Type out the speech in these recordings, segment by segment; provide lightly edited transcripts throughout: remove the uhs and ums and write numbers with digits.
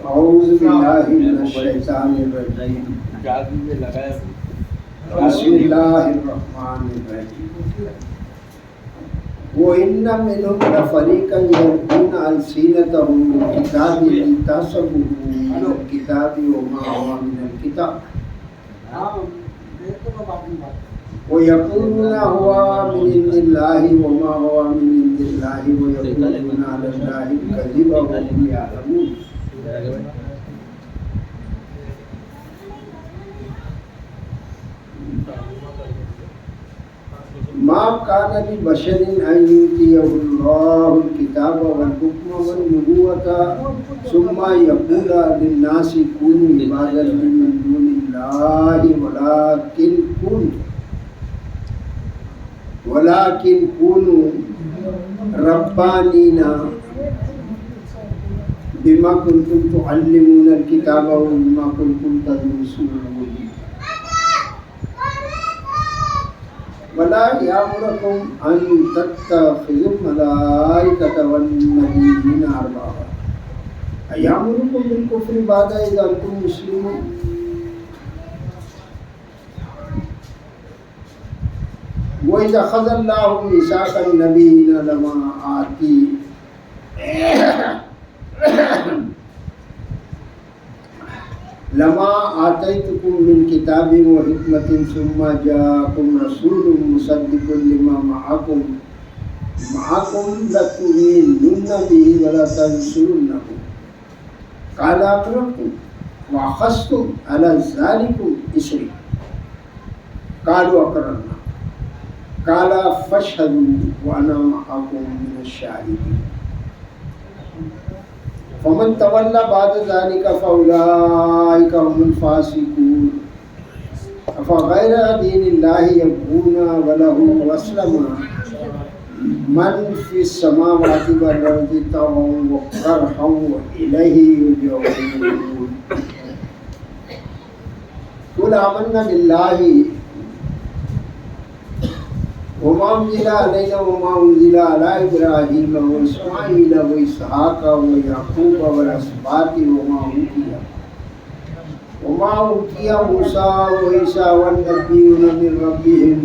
اعوذ باللہ من الشیطان الرجیم بسم اللہ الرحمن الرحیم وَإِنَّ مِنْهُمْ لَفَرِيقًا يَلْوُونَ أَلْسِنَتَهُم بِالْكِتَابِ لِتَحْسَبُوهُ مِنَ الْكِتَابِ وَمَا هُوَ مِنَ الْكِتَابِ وَيَقُولُونَ هُوَ مِنْ عِندِ اللَّهِ وَمَا هُوَ مِنْ عِندِ اللَّهِ وَيَقُولُونَ عَلَى اللَّهِ الْكَذِبَ وَهُمْ يَعْلَمُونَ ما كان لبشر أن يؤتيه الله الكتاب والحكم والنبوة ثم يقول للناس كونوا عبادا من دون الله ولكن كونوا ربانين بما كنتم تعلمون الكتاب وبما كنتم تدرسون ولا يأمركم أن تتخذوا الملائكة والنبيين أربابا أيأمركم بالكفر بعد إذ أنتم مسلمون وإذا أخذ الله ميثاق النبيين لما آتيتكم من كتاب وحكمة ثم جاءكم رسول مصدق لما معكم لتؤمنن به ولا تنصرنه قال أقررتم وأخذتم على ذلكم إصري قالوا أقررنا قال فاشهدوا وأنا معكم من الشاهدين فمن تولى بعد ذلك فأولئك هم الفاسقون أفغير دين الله يبغون وله أسلم من في السماوات والأرض طوعا وكرها وإليه يرجعون قل آمنا بالله وما أنزل علينا وما أنزل على إبراهيم وإسماعيل وإسحاق ويعقوب والأسباط وما أوتي موسى وعيسى والنبيون من ربهم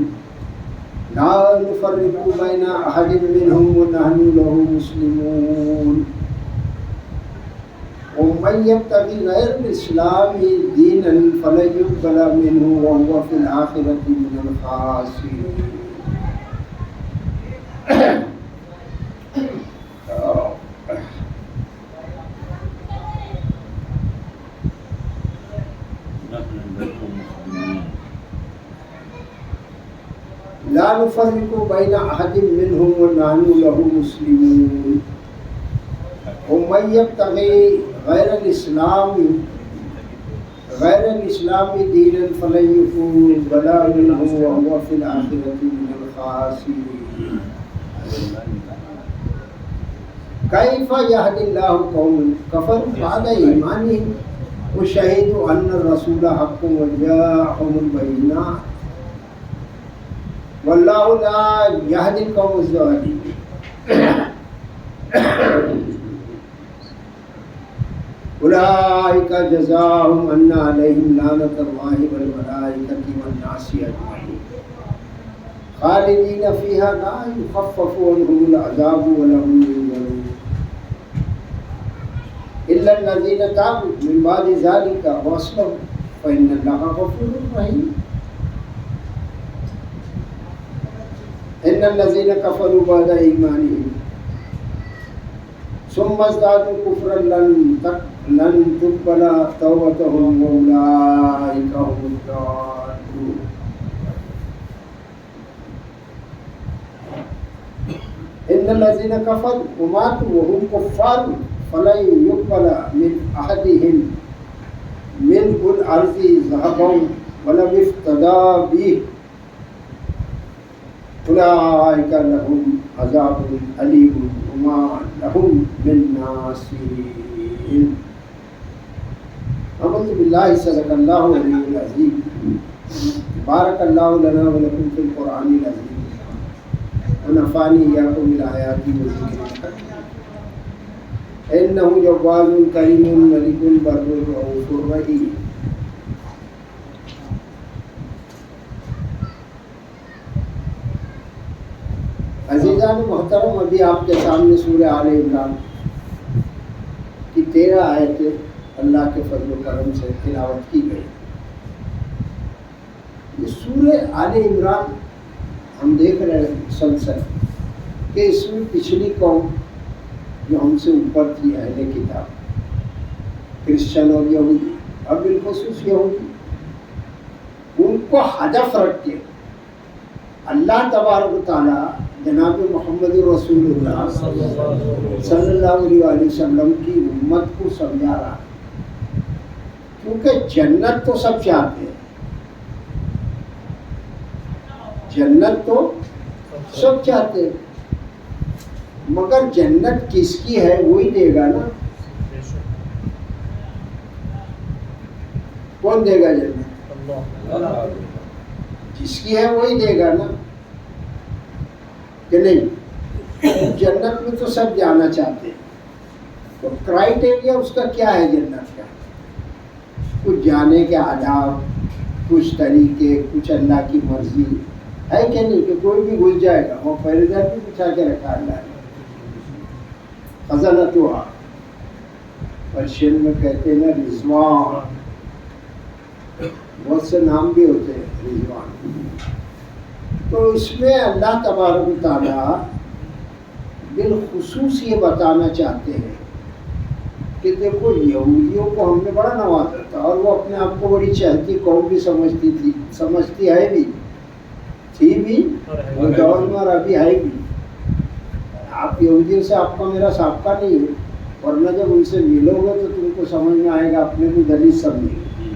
لا نفرق بين أحد منهم ونحن له مسلمون ومن يبتغي غير الإسلام دينا فلن يقبل منه وهو في الآخرة من الخاسرين. لا نفرق بين أحد منهم ونحن له مسلمون ومن يبتغي غير الإسلام دينا فلن يقبل منه وهو في الآخرة من الخاسرين. كيف يهدي الله قوما كفروا بعد إيمانهم وشهدوا أن الرسول حق وجاءهم البينات والله لا يهدي القوم الظالمين. أولئك جزاؤهم أن عليهم لعنة الله والملائكة والناس أجمعين خالدين فيها لا يخفف عنهم العذاب ولا هم ينظرون إلا الذين تابوا من بعد ذلك وأصلحوا فإن الله غفور رحيم. إن الذين كفروا بعد إيمانهم ثم ازدادوا كفرا لن تقبل توبتهم وأولئك هم الضالون. إن الذين كفروا وماتوا وهم كفار فلن يقبل من أحدهم ملء الأرض ذهبا ولو افتدى به أولئك لهم عذاب أليم وما لهم من ناصرين. آمنت بالله صدق الله العلي العظيم. بارك الله لنا ولكم في القرآن العظيم ونفعني إياكم بالآيات والذكر الحكيم. انہ جواد کریم ملک بر رؤوف رحیم۔ عزیزان محترم، ابھی آپ کے سامنے سورہ آل عمران کی 13 آیتیں اللہ کے فضل و کرم سے تلاوت کی گئی۔ یہ سورہ آل عمران ہم دیکھ رہے ہیں مسلسل کہ اس میں پچھلی قوم جو ہم سے اوپر تھی، اہل کتاب، کرسچن اور یہودی، اور بالخصوص یہودی، ان کو ہدف رکھ کے اللہ تبارک و تعالیٰ جناب محمد رسول اللہ صلی اللہ علیہ وسلم کی امت کو سمجھا رہا، کیونکہ جنت تو سب چاہتے ہیں، جنت تو سب چاہتے ہیں، مگر جنت کس کی ہے وہی دے گا نا۔ کون دے گا جنت؟ جس کی ہے وہی دے گا نا، کہ نہیں؟ جنت میں تو سب جانا چاہتے ہیں، تو کرائٹیریا اس کا کیا ہے جنت کا؟ کچھ جانے کے آداب، کچھ طریقے، کچھ اللہ کی مرضی ہے کہ نہیں، کہ کوئی بھی گھس جائے گا۔ وہ پہلے در بھی بچھا کے رکھا اللہ نے، خزانتها، پرشین میں کہتے ہیں نا رضوان، بہت سے نام بھی ہوتے ہیں رضوان۔ تو اس میں اللہ تبارک و تعالیٰ بالخصوص یہ بتانا چاہتے ہیں کہ دیکھو، یہودیوں کو ہم نے بڑا نوازا تھا، اور وہ اپنے آپ کو بڑی چہتی قوم بھی سمجھتی تھی، سمجھتی ہے بھی، تھی بھی اور دور میں، اور ابھی ہے بھی۔ آپ یہودیوں سے آپ کا میرا سابقہ نہیں ہے، ورنہ جب ان سے ملو گے تو تم کو سمجھ میں آئے گا اپنے کو دلیل سمجھیں گے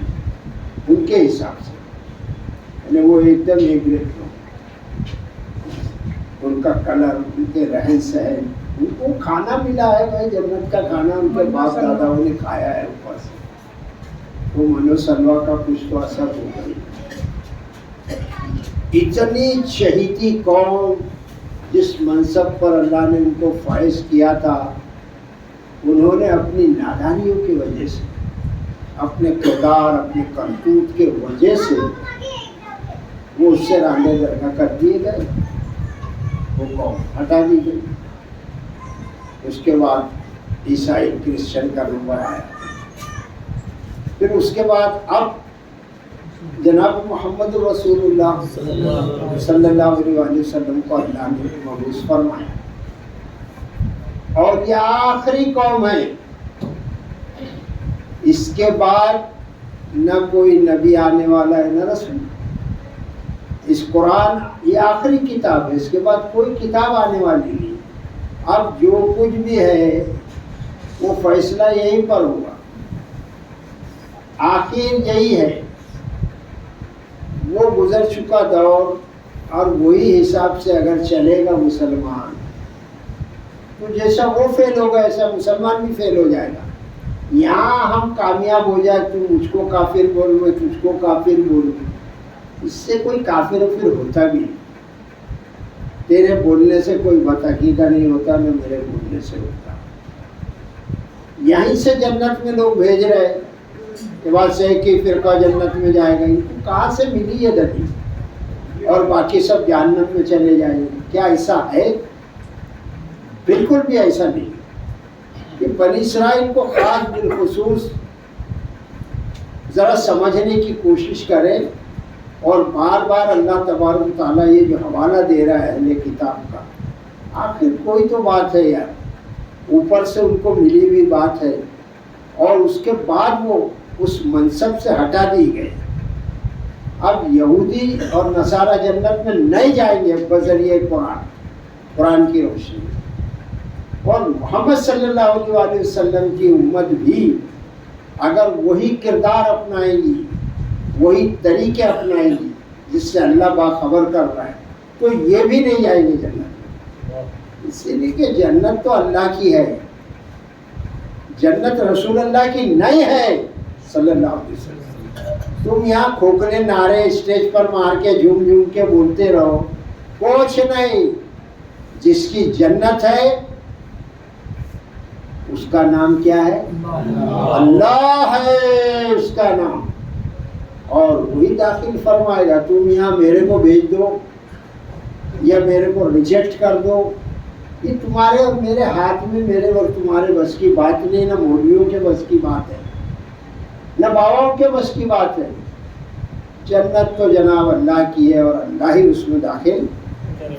ان کے حساب سے، یعنی وہ ایک دم ایک ریٹ، ان کا کلر، ان کے رہن سہن، ان کو کھانا ملا ہے بھائی جنت کا کھانا، ان کے باپ داداؤں نے کھایا ہے اوپر سے، وہ منو سلوا کا کچھ تو اثر ہو گئی۔ اتنی چہیتی قوم، جس منصب پر اللہ نے ان کو فائز کیا تھا، انہوں نے اپنی نادانیوں کی وجہ سے، اپنے کردار، اپنے کرتوت کے وجہ سے وہ اس سے راندے درگاہ کر دیے گئے، وہ قوم ہٹا دی گئی۔ اس کے بعد عیسائی کرسچن کا نمبر آیا، پھر اس کے بعد اب جناب محمد رسول اللہ صلی اللہ علیہ وسلم کو اللہ نے مبعوث فرمایا، اور یہ آخری قوم ہے۔ اس کے بعد نہ کوئی نبی آنے والا ہے، نہ رسول۔ اس قرآن یہ آخری کتاب ہے، اس کے بعد کوئی کتاب آنے والی نہیں۔ اب جو کچھ بھی ہے وہ فیصلہ یہیں پر ہوگا، آخر یہی ہے۔ وہ گزر چکا دور، اور وہی حساب سے اگر چلے گا مسلمان، تو جیسا وہ فیل ہوگا ایسا مسلمان بھی فیل ہو جائے گا۔ یہاں ہم کامیاب ہو جائے، تو مجھ کو کافر بول، میں تجھ کو کافر بولوں، اس سے کوئی کافر پھر ہوتا بھی نہیں۔ تیرے بولنے سے کوئی بتاکی کا نہیں ہوتا، نہ میرے بولنے سے ہوتا۔ یہیں سے جنت میں لوگ بھیج رہے کہ بس ایک ہی فرقہ جنت میں جائے گا، ان کو کہاں سے ملی یہ دلیل، اور باقی سب جہنم میں چلے جائیں گے؟ کیا ایسا ہے؟ بالکل بھی ایسا نہیں۔ کہ بنی اسرائیل کو خاص بالخصوص ذرا سمجھنے کی کوشش کرے، اور بار بار اللہ تبارک و تعالیٰ یہ جو حوالہ دے رہا ہے اہل کتاب کا، آخر کوئی تو بات ہے یار، اوپر سے ان کو ملی ہوئی بات ہے، اور اس کے بعد وہ اس منصب سے ہٹا دی گئے۔ اب یہودی اور نصارہ جنت میں نہیں جائیں گے بذریعہ قرآن کی روشنی، اور محمد صلی اللہ علیہ وسلم کی امت بھی اگر وہی کردار اپنائے گی، وہی طریقے اپنائے گی جس سے اللہ باخبر کر رہا ہے، تو یہ بھی نہیں جائیں گے جنت۔ اسی لیے کہ جنت تو اللہ کی ہے، جنت رسول اللہ کی نہیں ہے صلی اللہ علیہ وسلم۔ تم یہاں کھوکھلے نعرے اسٹیج پر مار کے جھوم جھوم کے بولتے رہو، کچھ نہیں۔ جس کی جنت ہے اس کا نام کیا ہے؟ اللہ ہے اس کا نام، اور وہی داخل فرمائے گا. تم یہاں میرے کو بھیج دو یا میرے کو ریجیکٹ کر دو، یہ تمہارے اور میرے ہاتھ میں، میرے اور تمہارے بس کی بات نہیں، نہ مولویوں کے بس کی بات ہے، نہ باباؤں کے بس کی بات ہے. جنت تو جناب اللہ کی ہے اور اللہ ہی اس میں داخل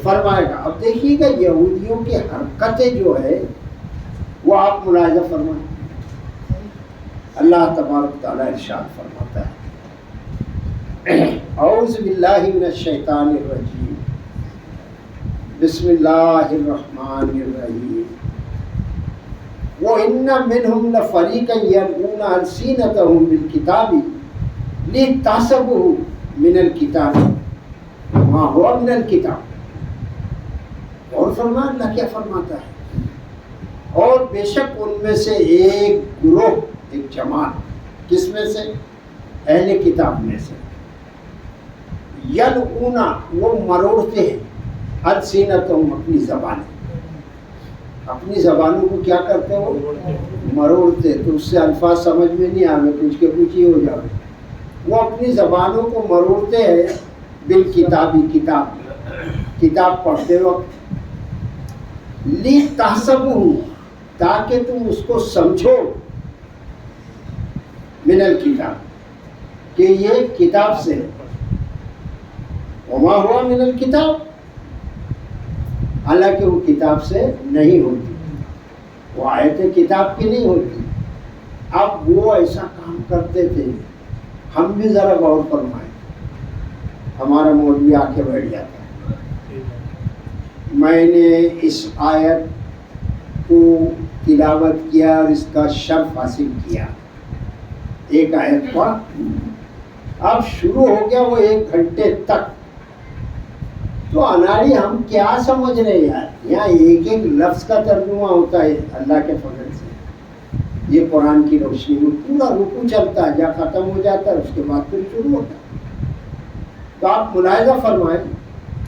فرمائے گا. اب دیکھیے گا یہودیوں کی حرکتیں جو ہے وہ آپ ملاحظہ فرمائیں. اللہ تبارک تعالیٰ ارشاد فرماتا ہے اعوذ باللہ من الشیطان الرجیم بسم اللہ الرحمن الرحیم وَإِنَّ مِنْهُمْ لَفَرِيقًا يَلْوُونَ أَلْسِنَتَهُمْ بِالْكِتَابِ لِتَحْسَبُوهُ مِنَ الْكِتَابِ وَمَا هُوَ مِنَ الْكِتَابِ. اور فرمان اللہ کیا فرماتا ہے، اور بے شک ان میں سے ایک گروہ، ایک جماعت، کس میں سے؟ اہل کتاب میں سے. یلعون، وہ مروڑتے ہیں، السنتہم، اپنی زبانیں، اپنی زبانوں کو کیا کرتے ہو؟ مروڑتے. تو اس سے الفاظ سمجھ میں نہیں آئے، کچھ کے کچھ ہی ہو جائے. وہ اپنی زبانوں کو مروڑتے ہیں بالکتابی، کتاب پڑھتے وقت، لِتَحْسَبُوهُ، تاکہ تم اس کو سمجھو، من الکتاب، کہ یہ کتاب سے. وما ہوا من الکتاب، حالانکہ وہ کتاب سے نہیں ہوتی، وہ آیتیں کتاب کی نہیں ہوتی. اب وہ ایسا کام کرتے تھے. ہم بھی ذرا غور فرمائیں. ہمارا مولوی آ کے بیٹھ جاتا ہے، میں نے اس آیت کو تلاوت کیا اور اس کا شرف حاصل کیا، ایک آیت پڑھ، اب شروع ہو گیا وہ 1 گھنٹے تک. تو اناڑی ہم کیا سمجھ رہے ہیں یار؟ یہاں ایک ایک لفظ کا ترجمہ ہوتا ہے اللہ کے فضل سے. یہ قرآن کی روشنی میں پورا رکوع چلتا ہے، جہاں ختم ہو جاتا ہے اس کے بعد پھر شروع ہوتا ہے. تو آپ ملاحظہ فرمائیں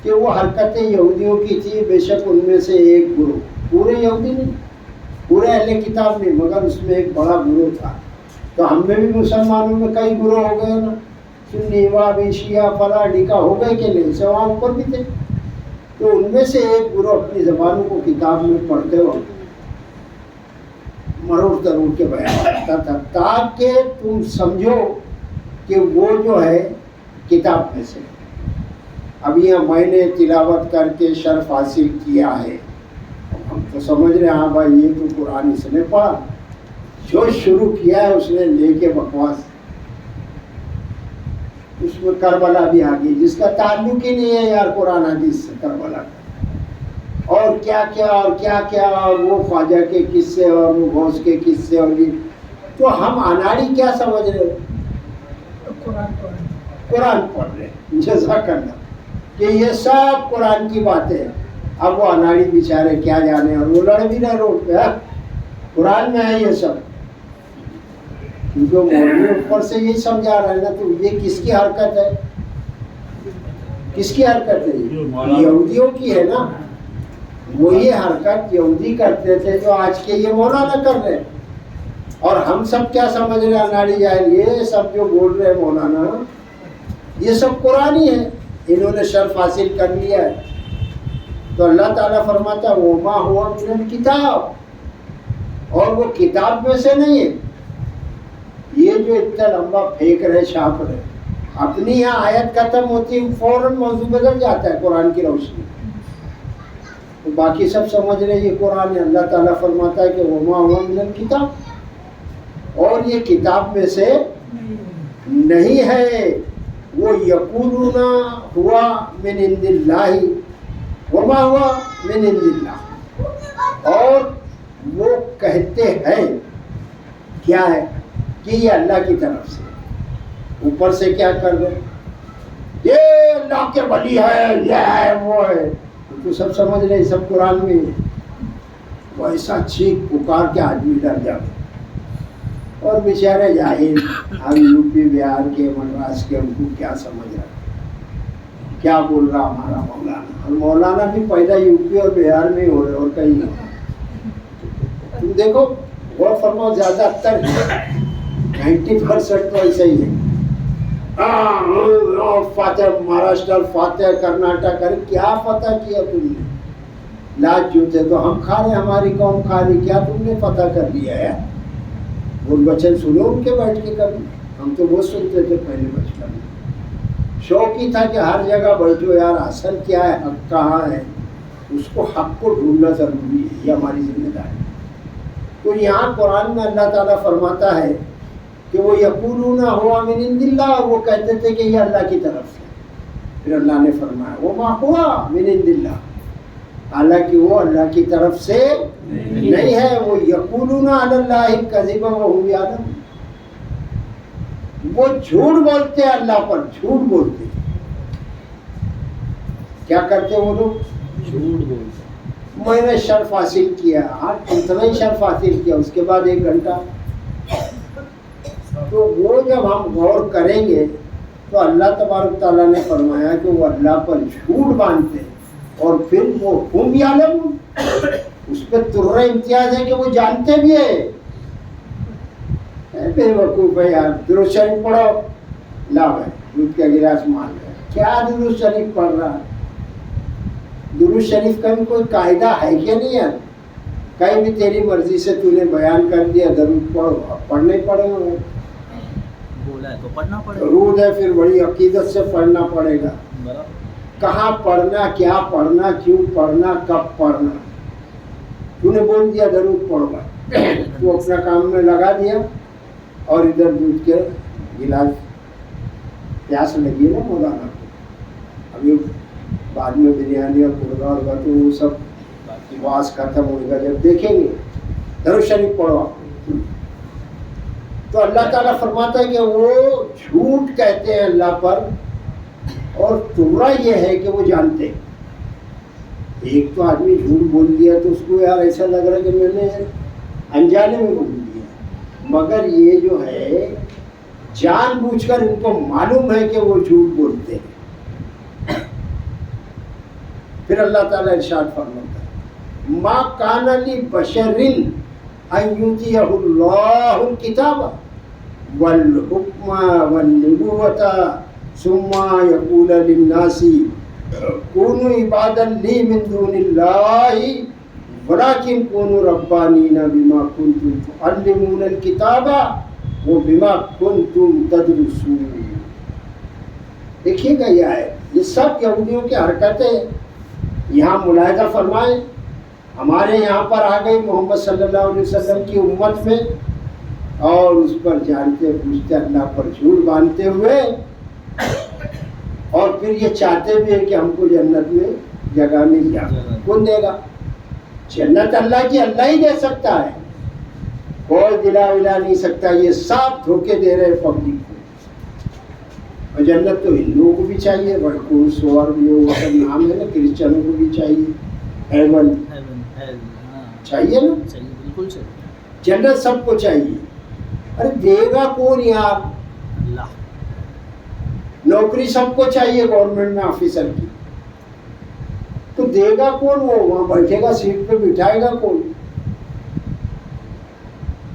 کہ وہ حرکتیں یہودیوں کی تھی. بے شک ان میں سے ایک گروہ، پورے یہودی نہیں، پورے اہل کتاب نہیں، مگر اس میں ایک بڑا گروہ تھا. تو ہم میں بھی مسلمانوں میں کئی گروہ ہو گئے نا، سنی، وہابی، شیعہ، فلاں ڈھیکا ہو گئے کہ نہیں؟ سے وہاں اوپر بھی تھے. تو ان میں سے ایک گروہ اپنی زبانوں کو کتاب میں پڑھتے وقت مروڑ تروڑ کے بیان کرتا تھا، تاکہ تم سمجھو کہ وہ جو ہے کتاب میں سے. اب یہ میں نے تلاوت کر کے شرف حاصل کیا ہے، ہم تو سمجھ رہے ہیں ہاں بھائی یہ تو قرآن اس نے پڑھا. جو شروع کیا ہے اس نے لے کے بکواس، اس میں کربلا بھی آ گئی جس کا تعلق ہی نہیں ہے یار قرآن حدیث سے، کربلا کا، اور کیا کیا اور کیا کیا، اور وہ خواجہ کے قصے اور وہ غوث کے قصے. اور یہ تو ہم اناڑی کیا سمجھ رہے؟ قرآن پڑھ رہے. جزاک اللہ، کہ یہ سب قرآن کی باتیں. اب وہ اناڑی بیچارے کیا جانے، اور وہ لڑ بھی رہے روڈ پہ، قرآن میں ہے یہ سب. کیونکہ مولوی اوپر سے یہی سمجھا رہا ہے نا. تو یہ کس کی حرکت ہے؟ کس کی حرکت ہے؟ یہودیوں کی ہے نا. وہی حرکت یہودی کرتے تھے جو آج کے یہ مولانا کر رہے ہیں. اور ہم سب کیا سمجھ رہے ہیں اناڑی جاہل؟ یہ سب جو بول رہے ہیں مولانا یہ سب قرآن ہی ہے، انہوں نے شرف حاصل کر لیا ہے. تو اللہ تعالیٰ فرماتا ہے وما ہوا من الکتاب، اور وہ کتاب میں سے نہیں ہے. یہ جو اتنا لمبا پھینک رہے، چھاپ رہے، اپنی یہاں آیت ختم ہوتی ہے فوراً موضوع بدل جاتا ہے قرآن کی روشنی. تو باقی سب سمجھ رہے یہ قرآن ہے. اللہ تعالیٰ فرماتا ہے کہ وما ہوا من الکتاب، اور یہ کتاب میں سے نہیں ہے. وہ یقولون ہوا من عند اللہ وما ہوا من عند اللہ، اور وہ کہتے ہیں کیا ہے کہ یہ اللہ کی طرف سے. اوپر سے کیا کر رہے؟ یہ اللہ کے ولی ہے، یہ ہے، وہ ہے. تو سب سمجھ رہے سب قرآن میں. وہ ایسا چیخ پکار کے آدمی ڈر جاتا. اور بیچارے جاہل، ہم یو پی بہار کے، مدراس کے، ان کو کیا سمجھ رہا، کیا بول رہا ہمارا مولانا. اور مولانا بھی پیدا یو پی اور بہار میں ہی ہو رہے اور کہیں نہیں. تم دیکھو غور فرماؤ زیادہ تر 90% تو ایسا ہی ہے. فاتح مہاراشٹر، فاتح کرناٹک، ارے کیا فتح کیا تم نے؟ لاج جوتے تو ہم کھا رہے، ہماری قوم کھا رہی، کیا تم نے فتح کر لیا ہے؟ وہ بچن سنو ان کے بیٹھ کے کبھی، ہم تو وہ سنتے تھے پہلے بچپن میں. شوق ہی تھا کہ ہر جگہ بیٹھو یار، اصل کیا ہے، حق کہاں ہے، اس کو حق کو ڈھونڈنا ضروری ہے، یہ ہماری ذمہ داری. تو یہاں قرآن میں اللہ تعالیٰ فرماتا ہے کہ وہ یقولون ہوا من عند اللہ، اور وہ کہتے تھے کہ یہ اللہ کی طرف سے. پھر اللہ نے فرمایا وما ہوا من عند اللہ، حالانکہ وہ اللہ کی طرف سے نہیں ہے. وہ یقولون علی اللہ الکذب وهم یعلمون، وہ جھوٹ بولتے ہیں اللہ پر، جھوٹ بولتے. کیا کرتے وہ لوگ؟ جھوٹ بولتے. میں نے شرف حاصل کیا، ہاں اتنا ہی شرف حاصل کیا، اس کے بعد 1 گھنٹہ. تو وہ جب ہم غور کریں گے تو اللہ تبارک تعالیٰ نے فرمایا کہ وہ اللہ پر جھوٹ باندھتے ہیں، اور پھر وہ ہم یعلمون، اس پہ ترہ امتیاز ہے کہ وہ جانتے بھی ہے. بے وقوف ہے یار، درود شریف پڑھو، لا بھائی دودھ کا گلاس مان گیا. کیا درود شریف پڑھ رہا ہے؟ درود شریف کا بھی کوئی قاعدہ ہے کہ نہیں ہے؟ کہیں بھی تیری مرضی سے تو نے بیان کر دیا درود پڑھو، اب پڑھنے پڑے گا، بولا ہے تو پڑھنا پڑے گا. درود ہے پھر بڑی عقیدت سے پڑھنا پڑے گا. کہاں پڑھنا، کیا پڑھنا، کیوں پڑھنا، کب پڑھنا. تو نے بول دیا درود پڑھو گا، تو اپنا کام میں لگا دیا، اور ادھر دودھ کے گلاس، پیاس لگی نا مولانا کو. ابھی بعد میں بریانی اور مرغا ہوگا تو وہ سب واس ختم ہوگا، جب دیکھیں گے درود شریف پڑھو آپ. تو اللہ تعالیٰ فرماتا ہے کہ وہ جھوٹ کہتے ہیں اللہ پر، اور ترہ یہ ہے کہ وہ جانتے ہیں. ایک تو آدمی جھوٹ بول دیا تو اس کو یار ایسا لگ رہا ہے کہ میں نے انجانے میں بول دیا، مگر یہ جو ہے جان بوجھ کر ان کو معلوم ہے کہ وہ جھوٹ بولتے ہیں. پھر اللہ تعالیٰ ارشاد فرماتا ہے ما کان لبشر ان یؤتیہ اللہ الکتاب والحکم والنبوۃ ثم یقول للناس کونوا عبادا لی من دون اللہ ولکن کونوا ربانین بما کنتم تعلمون الکتاب وبما کنتم تدرسون. دیکھیے گا یہ ہے، یہ سب یہودیوں کی حرکتیں یہاں ملاحظہ فرمائیں. ہمارے یہاں پر آ گئی محمد صلی اللہ علیہ وسلم کی امت میں، اور اس پر جانتے پوچھتے اللہ پر جھوٹ باندھتے ہوئے، اور پھر یہ چاہتے بھی ہیں کہ ہم کو جنت میں جگہ مل جائے. کون دے گا؟ جنت اللہ کی اللہ ہی دے سکتا ہے، کوئی دلا ولا نہیں سکتا. یہ سب دھوکے دے رہے پبلک کو. اور جنت تو ہندوؤں کو بھی چاہیے، بڑکور سور بھی وہ سب نام ہے نا، کرسچنوں کو بھی چاہیے، ہیون چاہیے نا، بالکل جنت سب کو چاہیے. ارے دے گا کون یار؟ اللہ. نوکری سب کو چاہیے گورنمنٹ میں آفیسر کی، تو دے گا کون؟ وہ وہاں بیٹھے گا سیٹ پہ، بٹھائے گا کون؟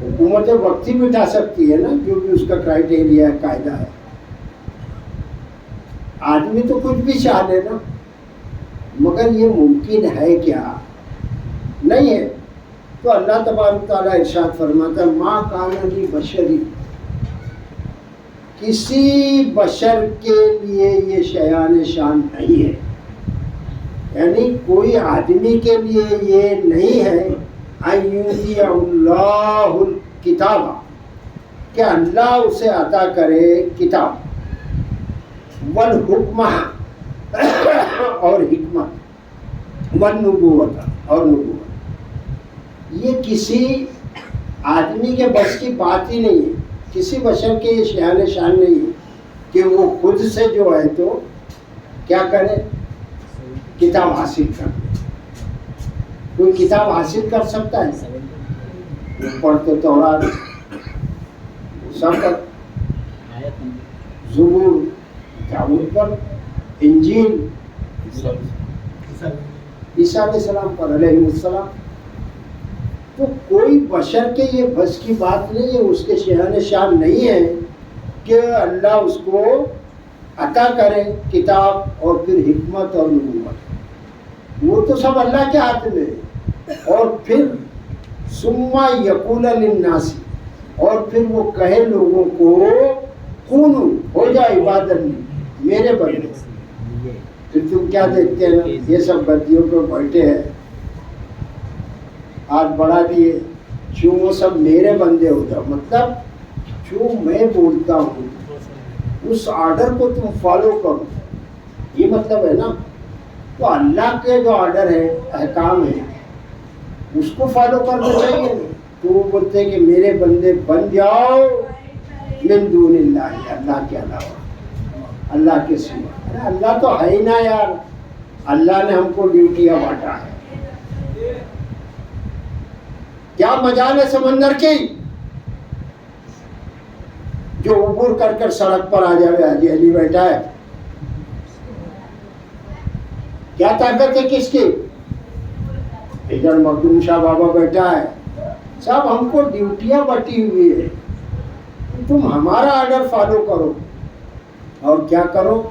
حکومت وقت ہی بٹھا سکتی ہے نا، جو بھی اس کا کرائٹیریا ہے، قاعدہ ہے. آدمی تو کچھ بھی چاہ لے نا، مگر یہ ممکن ہے کیا؟ نہیں ہے. تو اللہ تبارک تعالیٰ ارشاد فرماتا ہے ما کان لبشر، کسی بشر کے لیے یہ شیان شان نہیں ہے، یعنی کوئی آدمی کے لیے یہ نہیں ہے ان یؤتی اللہ الکتاب، کہ اللہ اسے عطا کرے کتاب، والحکمہ اور حکمت، والنبوۃ اور نبوت. یہ کسی آدمی کے بس کی بات ہی نہیں ہے، کسی بشر کے یہ شیان شان نہیں ہے کہ وہ خود سے جو ہے تو کیا کرے، کتاب حاصل کر لے. کوئی کتاب حاصل کر سکتا ہے؟ پڑھتے تورات، موسیٰ پر، زبور، داؤد پر، انجیل، عیسیٰ علیہ السلام پر علیہ السلام. تو کوئی بشر کے یہ بس کی بات نہیں ہے، اس کے شان شان نہیں ہے کہ اللہ اس کو عطا کرے کتاب اور پھر حکمت اور نبوت، وہ تو سب اللہ کے ہاتھ میں ہے۔ اور پھر ثم یقول للناس، اور پھر وہ کہے لوگوں کو کونو ہو جائے عبادت میرے بندے۔ پھر تم کیا دیکھتے ہیں نا، یہ سب بدیوں پہ بیٹھے ہیں، ہاتھ بڑھا دیے، چوں وہ سب میرے بندے ہو جاؤ، مطلب جو میں بولتا ہوں اس آرڈر کو تم فالو کرو، یہ مطلب ہے نا۔ تو اللہ کے جو آرڈر ہے، احکام ہے، اس کو فالو کرنا چاہیے۔ تو وہ بولتے ہیں کہ میرے بندے بن جاؤ من دون اللہ، اللہ کے علاوہ، اللہ کے سوا۔ ارے اللہ تو ہے ہی نا یار، اللہ نے ہم کو ڈیوٹیاں بانٹا ہے۔ کیا مجال ہے سمندر کی جو عبور کر کر سڑک پر آ جائے، حاجی علی بیٹھا ہے؟ کیا طاقت ہے کس کی؟ ادھر مخدوم شاہ بابا بیٹھا ہے۔ صاحب ہم کو ڈیوٹیاں بٹی ہوئی ہے، تم ہمارا آرڈر فالو کرو، اور کیا کرو؟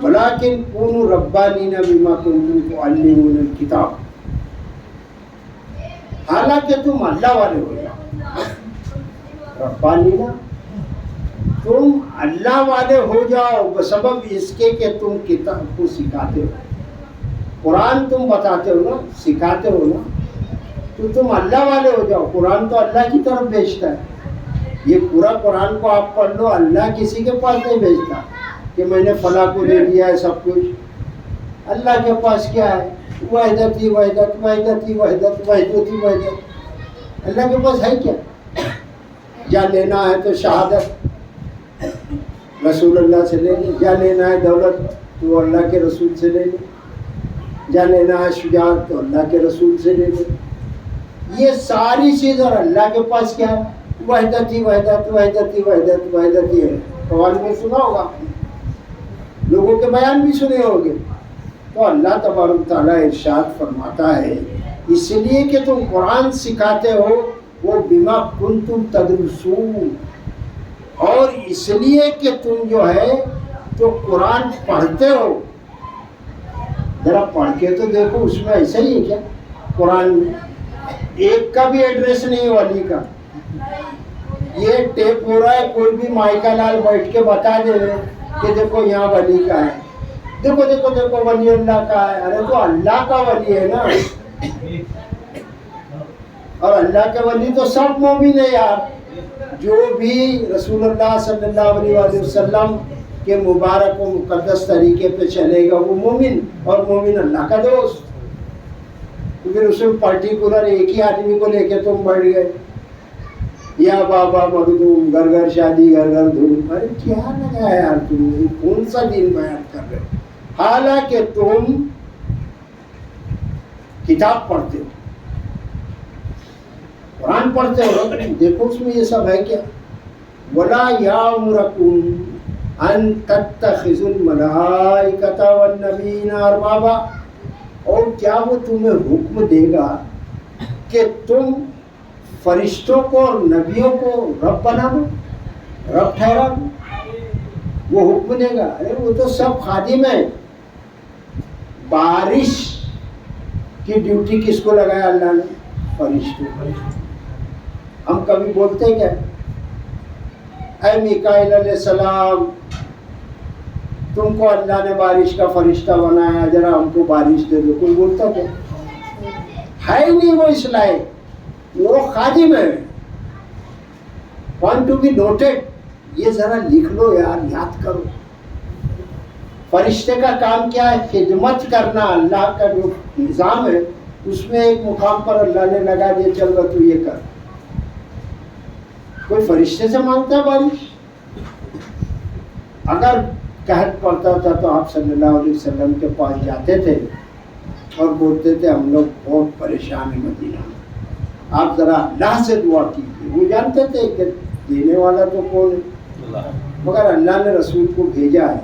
ولیکن کونوا ربانین بما کنتم تعلمون الکتاب، حالانکہ تم اللہ والے ہو جاؤ۔ ربانین، تم اللہ والے ہو جاؤ بسبب اس کے کہ تم کتاب کو سکھاتے ہو، قرآن تم بتاتے ہو نا، سکھاتے ہو نا، تو تم اللہ والے ہو جاؤ۔ قرآن تو اللہ کی طرف بھیجتا ہے، یہ پورا قرآن کو آپ پڑھ لو، اللہ کسی کے پاس نہیں بھیجتا کہ میں نے فلاں کو دے دیا ہے سب کچھ۔ اللہ کے پاس کیا ہے؟ وحدت ہی وحدت، وحدت ہی وحدت، وحدت ہی وحدت۔ اللہ کے پاس ہے کیا؟ یا لینا ہے تو شہادت رسول اللہ سے لے لیں، یا لینا ہے دولت تو اللہ کے رسول سے لے لیں، یا لینا ہے شجاعت تو اللہ کے رسول سے لے لیں۔ یہ ساری چیز، اور اللہ کے پاس کیا ہے؟ وحدت ہی وحدت، وحدت ہی وحدت، وحدت ہی ہے۔ قرآن میں سنا ہوگا، لوگوں کے بیان بھی سنے ہوں گے۔ تو اللہ تبارک تعالیٰ ارشاد فرماتا ہے، اس لیے کہ تم قرآن سکھاتے ہو، وہ بما کنتم تدرسون، اور اس لیے کہ تم جو ہے تو قرآن پڑھتے ہو۔ ذرا پڑھ کے تو دیکھو، اس میں ایسا ہی ہے کیا؟ قرآن میں ایک کا بھی ایڈریس نہیں ہے ولی کا۔ یہ ٹیپ ہو رہا ہے، کوئی بھی مائکا لال بیٹھ کے بتا دے کہ دیکھو یہاں ولی کا ہے، دیکھو دیکھو دیکھو ولی اللہ کا ہے۔ ارے تو اللہ کا ولی ہے نا، اور اللہ کے ولی تو سب مومن ہے یار۔ جو بھی رسول اللہ صلی اللہ علیہ وآلہ وسلم کے مبارک و مقدس طریقے پہ چلے گا وہ مومن، اور مومن اللہ کا دوست۔ تو پھر اس میں پرٹیکولر ایک ہی آدمی کو لے کے تم بڑھ گئے، یا بابا مخدوم، گھر گھر شادی، گھر گھر دھوم۔ ارے کیا لگا یار، تم کون سا دین بیان کر رہے ہو؟ حالانکہ تم کتاب پڑھتے ہو، قرآن پڑھتے ہو، دیکھو اس میں یہ سب ہے کیا؟ وَلَا يَأْمُرَكُمْ أَن تَتَّخِذُوا الْمَلَائِكَةَ وَالنَّبِيِّينَ أَرْبَابًا، اور کیا وہ تمہیں حکم دے گا کہ تم فرشتوں کو اور نبیوں کو رب بنا دو، رب ٹھہرا دو؟ وہ حکم دے گا؟ ارے وہ تو سب خادم ہیں۔ بارش کی ڈیوٹی کس کو لگایا اللہ نے؟ فرشتوں کو۔ ہم کبھی بولتے ہیں کیا اے میکائیل علیہ السلام، تم کو اللہ نے بارش کا فرشتہ بنایا، ذرا ہم کو بارش دے دو؟ کوئی بولتا کیا؟ ہے ہی نہیں وہ اس لائق، وہ خادم ہے۔ وانٹ ٹو بی نوٹڈ، یہ ذرا لکھ لو یار، یاد کرو۔ فرشتے کا کام کیا ہے؟ خدمت کرنا۔ اللہ کا جو نظام ہے اس میں ایک مقام پر اللہ نے لگا دیا، چل رہا تو یہ کر۔ کوئی فرشتے سے مانگتا ہے بارش؟ اگر قحط پڑتا تھا تو آپ صلی اللہ علیہ وسلم کے پاس جاتے تھے اور بولتے تھے ہم لوگ بہت پریشان ہیں مدینہ میں، آپ ذرا اللہ سے دعا کیجیے۔ وہ جانتے تھے کہ دینے والا تو کون ہے، مگر اللہ نے رسول کو بھیجا ہے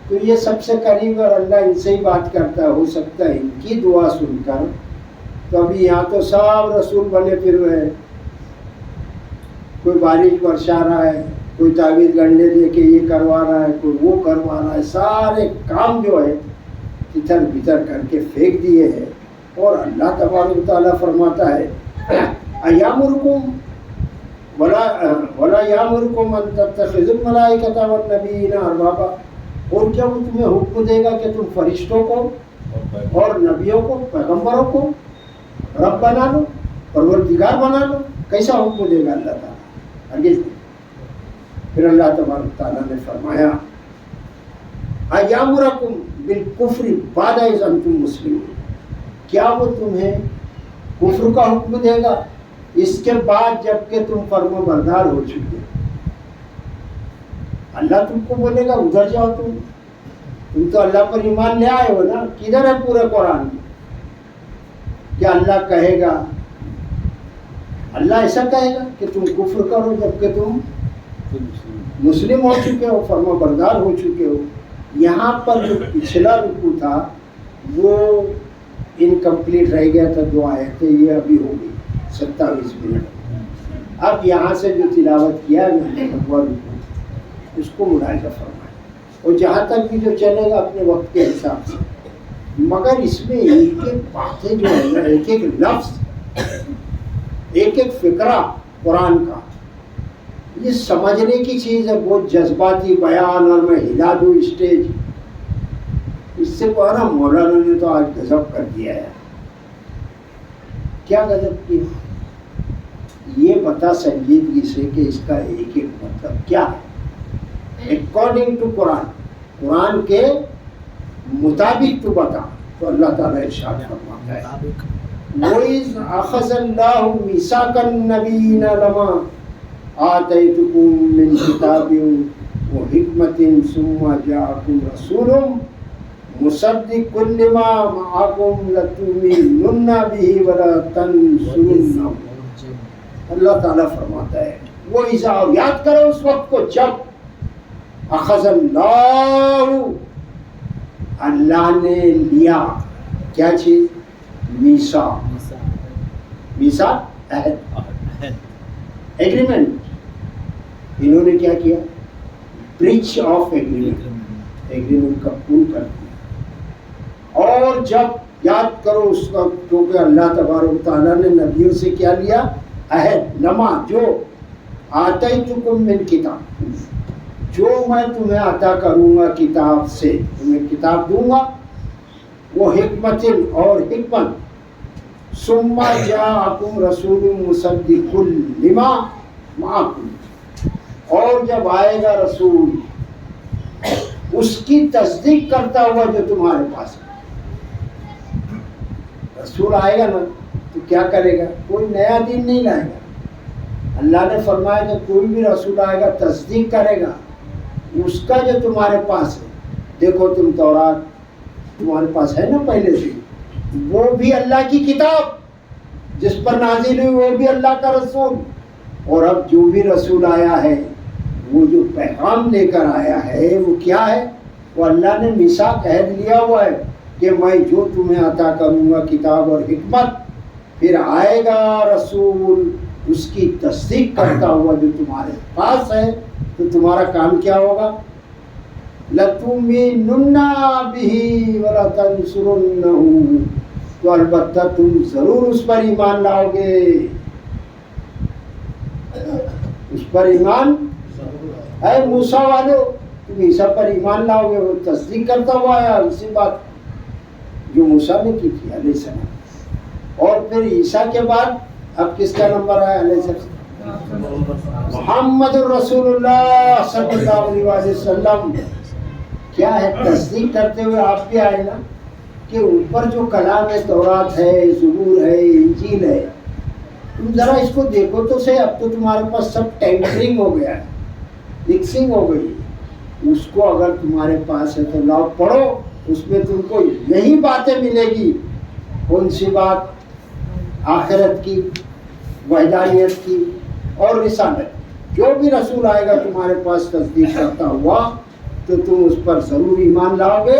تو یہ سب سے قریب، اور اللہ ان سے ہی بات کرتا ہے۔ ہو سکتا ہے ان کی دعا سن کر تو ابھی یہاں تو سب رسول بنے پھر رہے ہیں، کوئی بارش برسا رہا ہے، کوئی تعویذ گنڈے دے کے یہ کروا رہا ہے، کوئی وہ کروا رہا ہے، سارے کام جو ہے تتر بتر کر کے پھینک دیے ہیں۔ اور اللہ تبارک و تعالیٰ فرماتا ہے ایامرکم ولا یامرکم ان تتخذوا الملائکۃ والنبیین اربابا، اور کیا وہ تمہیں حکم دے گا کہ تم فرشتوں کو اور نبیوں کو، پیغمبروں کو رب بنا لو، پروردگار بنا لو؟ کیسا حکم دے گا اللہ تعالیٰ؟ ہرگز نہیں۔ پھر اللہ تبارک تعالیٰ نے فرمایا ایامرکم بالکفر بعد اذ انتم مسلمون، کیا وہ تمہیں کفر کا حکم دے گا اس کے بعد جب کہ تم فرما بردار ہو چکے؟ اللہ تم کو بولے گا ادھر جاؤ، تم تو اللہ پر ایمان لے آئے ہو نا، کدھر ہے پورے قرآن میں؟ کیا اللہ کہے گا، اللہ ایسا کہے گا کہ تم کفر کرو جب کہ تم مسلم ہو چکے ہو، فرما بردار ہو چکے ہو؟ یہاں پر جو پچھلا رکوع تھا وہ انکمپلیٹ رہ گیا تھا، 2 آیتیں یہ ابھی ہو گئی 27 منٹ۔ اب یہاں سے جو تلاوت کیا ہے میں نے رکوع اس کو ملاحظہ فرمائے، اور جہاں تک بھی جو چلے گا اپنے وقت کے حساب سے، مگر اس میں ایک ایک باتیں جو ہے نا، ایک ایک لفظ، ایک ایک فقرہ قرآن کا، یہ سمجھنے کی چیز ہے۔ بہت جذباتی بیان، اور میں ہلا دوں اسٹیج، اس سے پہلا مولانا نے تو آج غضب کر دیا ہے۔ کیا غضب کیا؟ یہ بتا سنجیدگی سے کہ اس کا ایک ایک مطلب کیا ہے اکارڈنگ ٹو قرآن، قرآن کے مطابق تو بتا۔ تو اللہ تعالیٰ ارشاد فرماتا ہے وَإِذْ أَخَذَ اللَّهُ مِيثَاقَ النَّبِيِّينَ لَمَا آتَيْتُكُم مِّن كِتَابٍ وَحِكْمَةٍ ثُمَّ جَاءَكُمْ رَسُولٌ مُصَدِّقٌ لِّمَا مَعَكُمْ لَتُؤْمِنُنَّ بِهِ وَلَتَنصُرُنَّهُ۔ اللہ تعالیٰ فرماتا ہے وہ ایسا، اور یاد کرو اس وقت کو جب اخذ اللہ، اللہ نے لیا کیا چیز؟ میثاق، میثاق عہد، ایگریمنٹ۔ انہوں نے کیا کیا؟ بریچ آف ایگریمنٹ، ایگریمنٹ کا پھول کر دیا۔ اور جب یاد کرو اس وقت، کیونکہ اللہ تبارک تعالیٰ نے نبیوں سے کیا لیا؟ عہد، لما، جو آتیتکم من کتاب، جو میں تمہیں عطا کروں گا کتاب سے، تمہیں کتاب دوں گا، وہ حکمت، اور حکمت، ثم جاءکم رسول مصدق لما معکم، اور جب آئے گا رسول اس کی تصدیق کرتا ہوا جو تمہارے پاس ہے۔ رسول آئے گا نا تو کیا کرے گا؟ کوئی نیا دین نہیں لائے گا۔ اللہ نے فرمایا کہ کوئی بھی رسول آئے گا تصدیق کرے گا اس کا جو تمہارے پاس ہے۔ دیکھو تم تورات تمہارے پاس ہے نا پہلے سے، وہ بھی اللہ کی کتاب جس پر نازل ہوئی، وہ بھی اللہ کا رسول۔ اور اب جو بھی رسول آیا ہے وہ جو پیغام لے کر آیا ہے وہ کیا ہے؟ وہ اللہ نے میثاق عہد لیا ہوا ہے کہ میں جو تمہیں عطا کروں گا کتاب اور حکمت، پھر آئے گا رسول اس کی تصدیق کرتا ہوا جو تمہارے پاس ہے، تو تمہارا کام کیا ہوگا؟ لَتُؤْمِنُنَّ بِهِ وَلَتَنصُرُنَّهُ، تو البتہ تم ضرور اس پر ایمان لاؤ گے، اس پر ایمان اے موسیٰ والو، تم عیسیٰ پر ایمان لاؤ گے، وہ تصدیق کرتا ہوا آیا اسی بات جو موسیٰ نے کی تھی علیہ السلام۔ اور پھر عیسیٰ کے بعد اب کس کا نمبر آیا علیہ السلام؟ محمد الرسول اللہ صلی اللہ علیہ وسلم۔ کیا ہے؟ تصدیق کرتے ہوئے آپ بھی آئے نا کہ اوپر جو کلام ہے، تورات ہے، زبور ہے، انجیل ہے، تم ذرا اس کو دیکھو تو صحیح۔ اب تو تمہارے پاس سب ٹیمپرنگ ہو گیا ہے، مکسنگ ہو گئی۔ اس کو اگر تمہارے پاس ہے تو لاؤ پڑھو، اس میں تم کو یہی باتیں ملے گی۔ کون سی بات؟ آخرت کی، وحدانیت کی اور رسالت۔ جو بھی رسول آئے گا تمہارے پاس تصدیق کرتا ہوا تو تم اس پر ضرور ایمان لاؤ گے،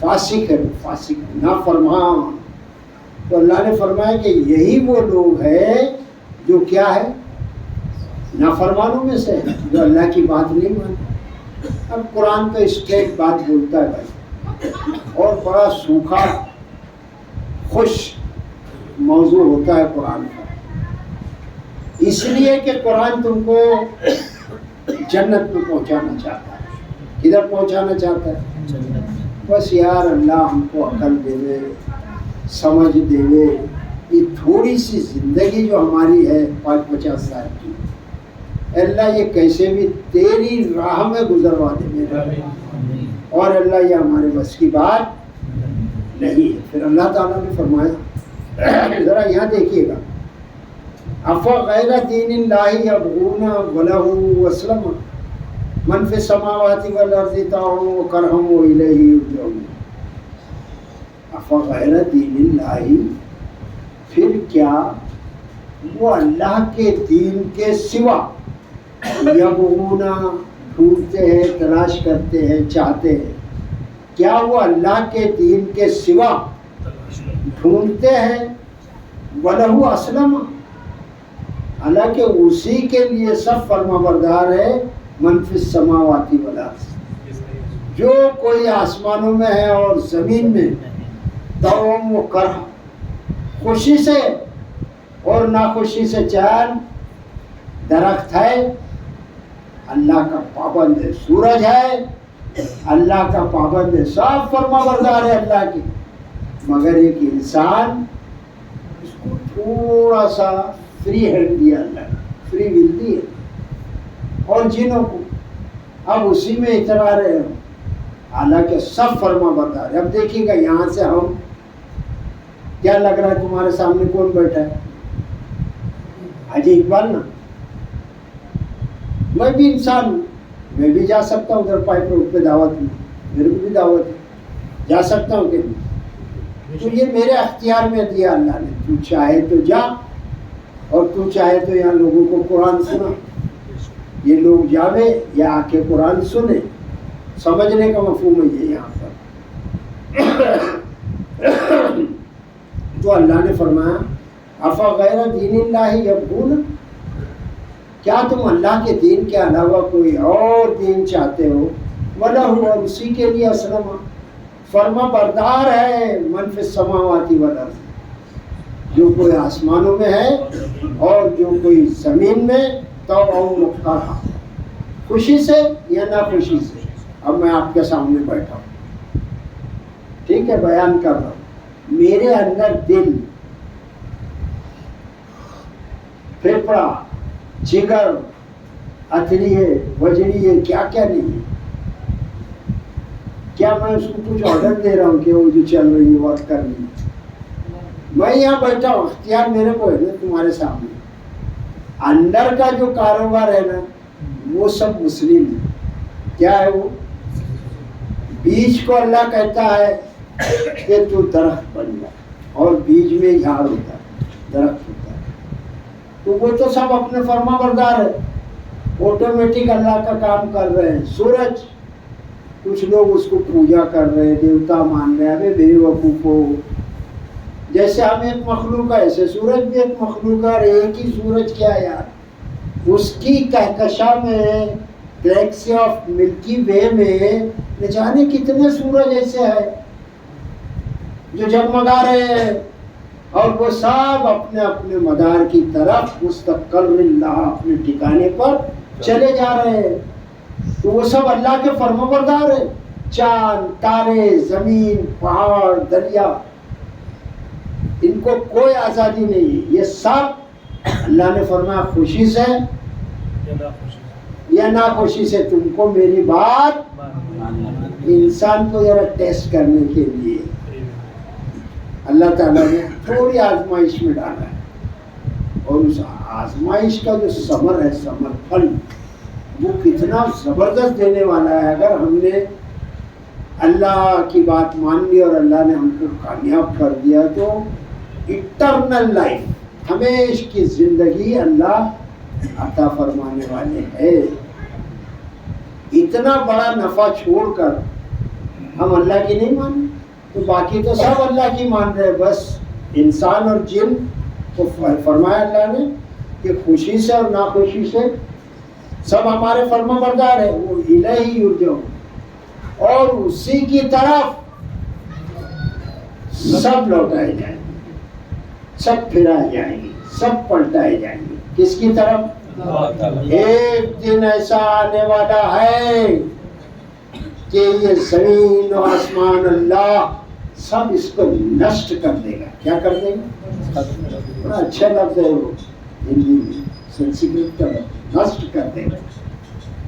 فاسق ہے، فاسق نافرمان. تو اللہ نے فرمایا کہ یہی وہ لوگ ہیں جو کیا ہے، نافرمانوں میں سے ہیں، جو اللہ کی بات نہیں مانتے. اب قرآن تو اسٹریٹ بات بولتا ہے بھائی، اور بڑا سوکھا خوش موضوع ہوتا ہے قرآن کا، اس لیے کہ قرآن تم کو جنت میں پہنچانا چاہتا ہے. کدھر پہنچانا چاہتا ہے؟ بس یار اللہ ہم کو عقل دے دے، سمجھ دے دے. یہ تھوڑی سی زندگی جو ہماری ہے 50 سال کی، اللہ یہ کیسے بھی تیری راہ میں گزروا دے میرے. اور اللہ یہ ہمارے بس کی بات نہیں ہے. پھر اللہ تعالیٰ نے فرمایا، ذرا یہاں دیکھیے گا، افغیر دین اللہ یبغون وله اسلم من فی السماوات والارض طوعا وکرہا والیہ یرجعون. افغیر دین اللہ، پھر کیا وہ اللہ کے دین کے سوا یبغون ڈھونڈتے ہیں، تلاش کرتے ہیں، چاہتے ہیں، کیا وہ اللہ کے دین کے سوا ڈھونڈتے ہیں؟ وَلَهُ أَسْلَمَ، حالانکہ اسی کے لیے سب فرما بردار ہے. من فی السماوات والارض، جو کوئی آسمانوں میں ہے اور زمین میں، طوعا وکرہا، خوشی سے اور ناخوشی سے. چاند درخت ہے اللہ کا پابند ہے، سورج ہے اللہ کا پابند ہے، سب فرما بردار ہے اللہ کی. مگر ایک انسان، اس کو تھوڑا سا فری ہینڈ دیا اللہ نے، فری ول دی ہے. اور جنوں کو اب اسی میں اترا رہے ہوں، حالانکہ سب فرما بردار ہے. اب دیکھیے گا یہاں سے ہم کیا لگ رہا ہے، تمہارے سامنے کون بیٹھا ہے؟ حاجی اقبال نا. میں بھی انسان ہوں، میں بھی جا سکتا ہوں ادھر پائپ روڈ پہ دعوت میں، میرے کو بھی دعوت ہے، جا سکتا ہوں کہ نہیں. تو یہ میرے اختیار میں دیا اللہ نے، تو چاہے تو جا، اور تو چاہے تو یہاں لوگوں کو قرآن سنا. یہ لوگ جاوے یا آ کے قرآن سنے، سمجھنے کا مفہوم ہے یہ یہاں پر. تو اللہ نے فرمایا افغیر دین اللہ یبغون، کیا تم اللہ کے دین کے علاوہ کوئی اور دین چاہتے ہو؟ وَلَهُ، اور اسی کے لیے اسلم، فرما بردار ہے. من فی السماوات والارض، جو کوئی آسمانوں میں ہے اور جو کوئی زمین میں. طوعا وکرہا، خوشی سے یا ناخوشی سے. اب میں آپ کے سامنے بیٹھا ہوں، ٹھیک ہے، بیان کر رہا ہوں. میرے اندر دل، پھیپڑا، جگر، اتھریے، وجریے، کیا کیا نہیں ہے. کیا میں اس کو کچھ آرڈر دے رہا ہوں کہ وہ جو چل رہی ہے ورک کر رہی ہے؟ میں یہاں بیٹھا ہوں، اختیار میرے کو ہے نا تمہارے سامنے. اندر کا جو کاروبار ہے نا وہ سب مسلم ہے. کیا ہے وہ؟ بیج کو اللہ کہتا ہے کہ تو درخت بن جا، اور بیج میں جھاڑ ہوتا ہے، درخت ہوتا ہے. تو وہ تو سب اپنے فرما بردار ہے، آٹومیٹک اللہ کا کام کر رہے ہیں. سورج، کچھ لوگ اس کو پوجا کر رہے ہیں، دیوتا مان رہے ہیں. ابے بے وقوفو، جیسے ہم ایک مخلوق ہے ایسے سورج بھی ایک مخلوق ہے. اور ایک ہی سورج کیا یار، اس کی کہکشاں میں، گلیکسی آف ملکی وے میں نہ جانے کتنے سورج ایسے ہیں جو جگمگا رہے ہیں، اور وہ سب اپنے اپنے مدار کی طرف مستقر اللہ، اپنے ٹھکانے پر چلے جا رہے ہیں. تو وہ سب اللہ کے فرما بردار ہیں. چاند، تارے، زمین، پہاڑ، دریا، ان کو کوئی آزادی نہیں ہے. یہ سب اللہ نے فرمایا خوشی سے یا ناخوشی سے تم کو میری بات، انسان کو ذرا ٹیسٹ کرنے کے لیے اللہ تعالیٰ نے تھوڑی آزمائش میں ڈالا ہے. اور اس آزمائش کا جو ثمر ہے، ثمر پھل، وہ کتنا زبردست دینے والا ہے. اگر ہم نے اللہ کی بات مان لی اور اللہ نے ہم کو کامیاب کر دیا تو اٹرنل لائف، ہمیشہ کی زندگی اللہ عطا فرمانے والے ہیں. اتنا بڑا نفع چھوڑ کر ہم اللہ کی نہیں مانیں؟ تو باقی تو سب اللہ کی مان رہے ہیں، بس انسان اور جن کو فرمایا اللہ نے کہ خوشی سے اور ناخوشی سے سب ہمارے فرما بردار ہیں، وہ الیہ یرجعون، اور اسی کی طرف سب لوٹائے جائیں گے، سب پھرائے جائیں گے، سب پلٹائے جائیں گے۔ کس کی طرف؟ ایک دن ایسا آنے والا ہے کہ یہ زمین و آسمان اللہ سب اس کو نشٹ کر دے گا۔ کیا کر دے گا؟ بڑا اچھا لفظ ہے وہ ہندی میں، سنسکرت کا لفظ، نشٹ کر دے گا،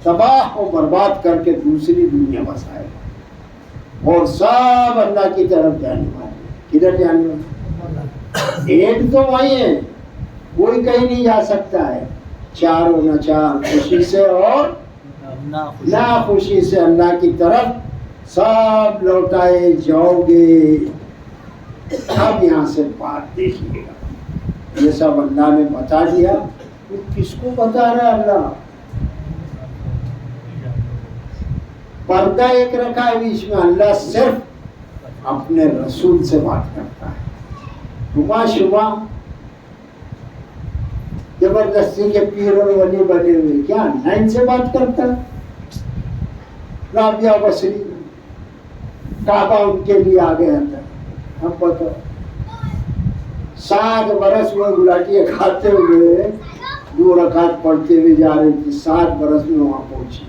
تباہ و برباد کر کے دوسری دنیا بسائے گا، اور سب اللہ کی طرف جانے والے۔ کدھر جانے والے؟ ایک تو وہی ہے، کوئی کہیں نہیں جا سکتا ہے، چاروں نہ چار، خوشی سے اور نہ خوشی سے اللہ کی طرف سب لوٹائے جاؤ گے۔ اب یہاں سے بات دیکھیے گا، یہ سب اللہ نے بتا دیا، تو کس کو بتا رہا ہے اللہ؟ پردہ ایک رکھا ہے بیچ میں، اللہ صرف اپنے رسول سے بات کرتا ہے۔ صبح صبح زبردستی کے پیر اور ولی بنے ہوئے کیا اللہ ان سے بات کرتا ہے؟ رابعہ بصری کعبہ ان کے لیے آ گیا تھا، ہم بتاؤ 7 برس وہ گلاٹیاں کھاتے ہوئے 2 رکعت پڑھتے ہوئے جا رہی تھی، 7 برس میں وہاں پہنچی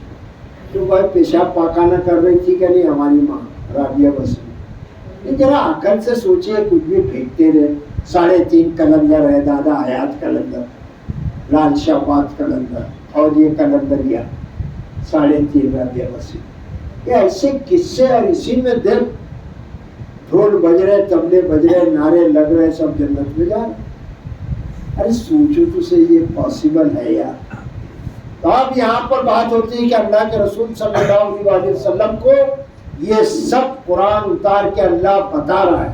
تو بھائی پیشاب پاخانہ کر رہی تھی کہ نہیں ہماری ماں رابعہ بصری؟ لیکن ذرا عقل سے سوچئے، کچھ بھی پھینکتے رہے۔ 3.5 کلندر ہے، دادا حیات کلندر، لال شہباد کلندر اور یہ کلندریا 3.5 رابعہ بصری، یہ ایسے قصے، اور اسی میں دل ڈھول بج رہے، طبلے بج رہے، نعرے لگ رہے، سب جنت میں جا رہے۔ ارے سوچو تو صحیح، یہ پاسبل ہے یار؟ تو اب یہاں پر بات ہوتی ہے کہ اللہ کے رسول صلی اللہ علیہ وسلم کو یہ سب قرآن اتار کے اللہ بتا رہا ہے۔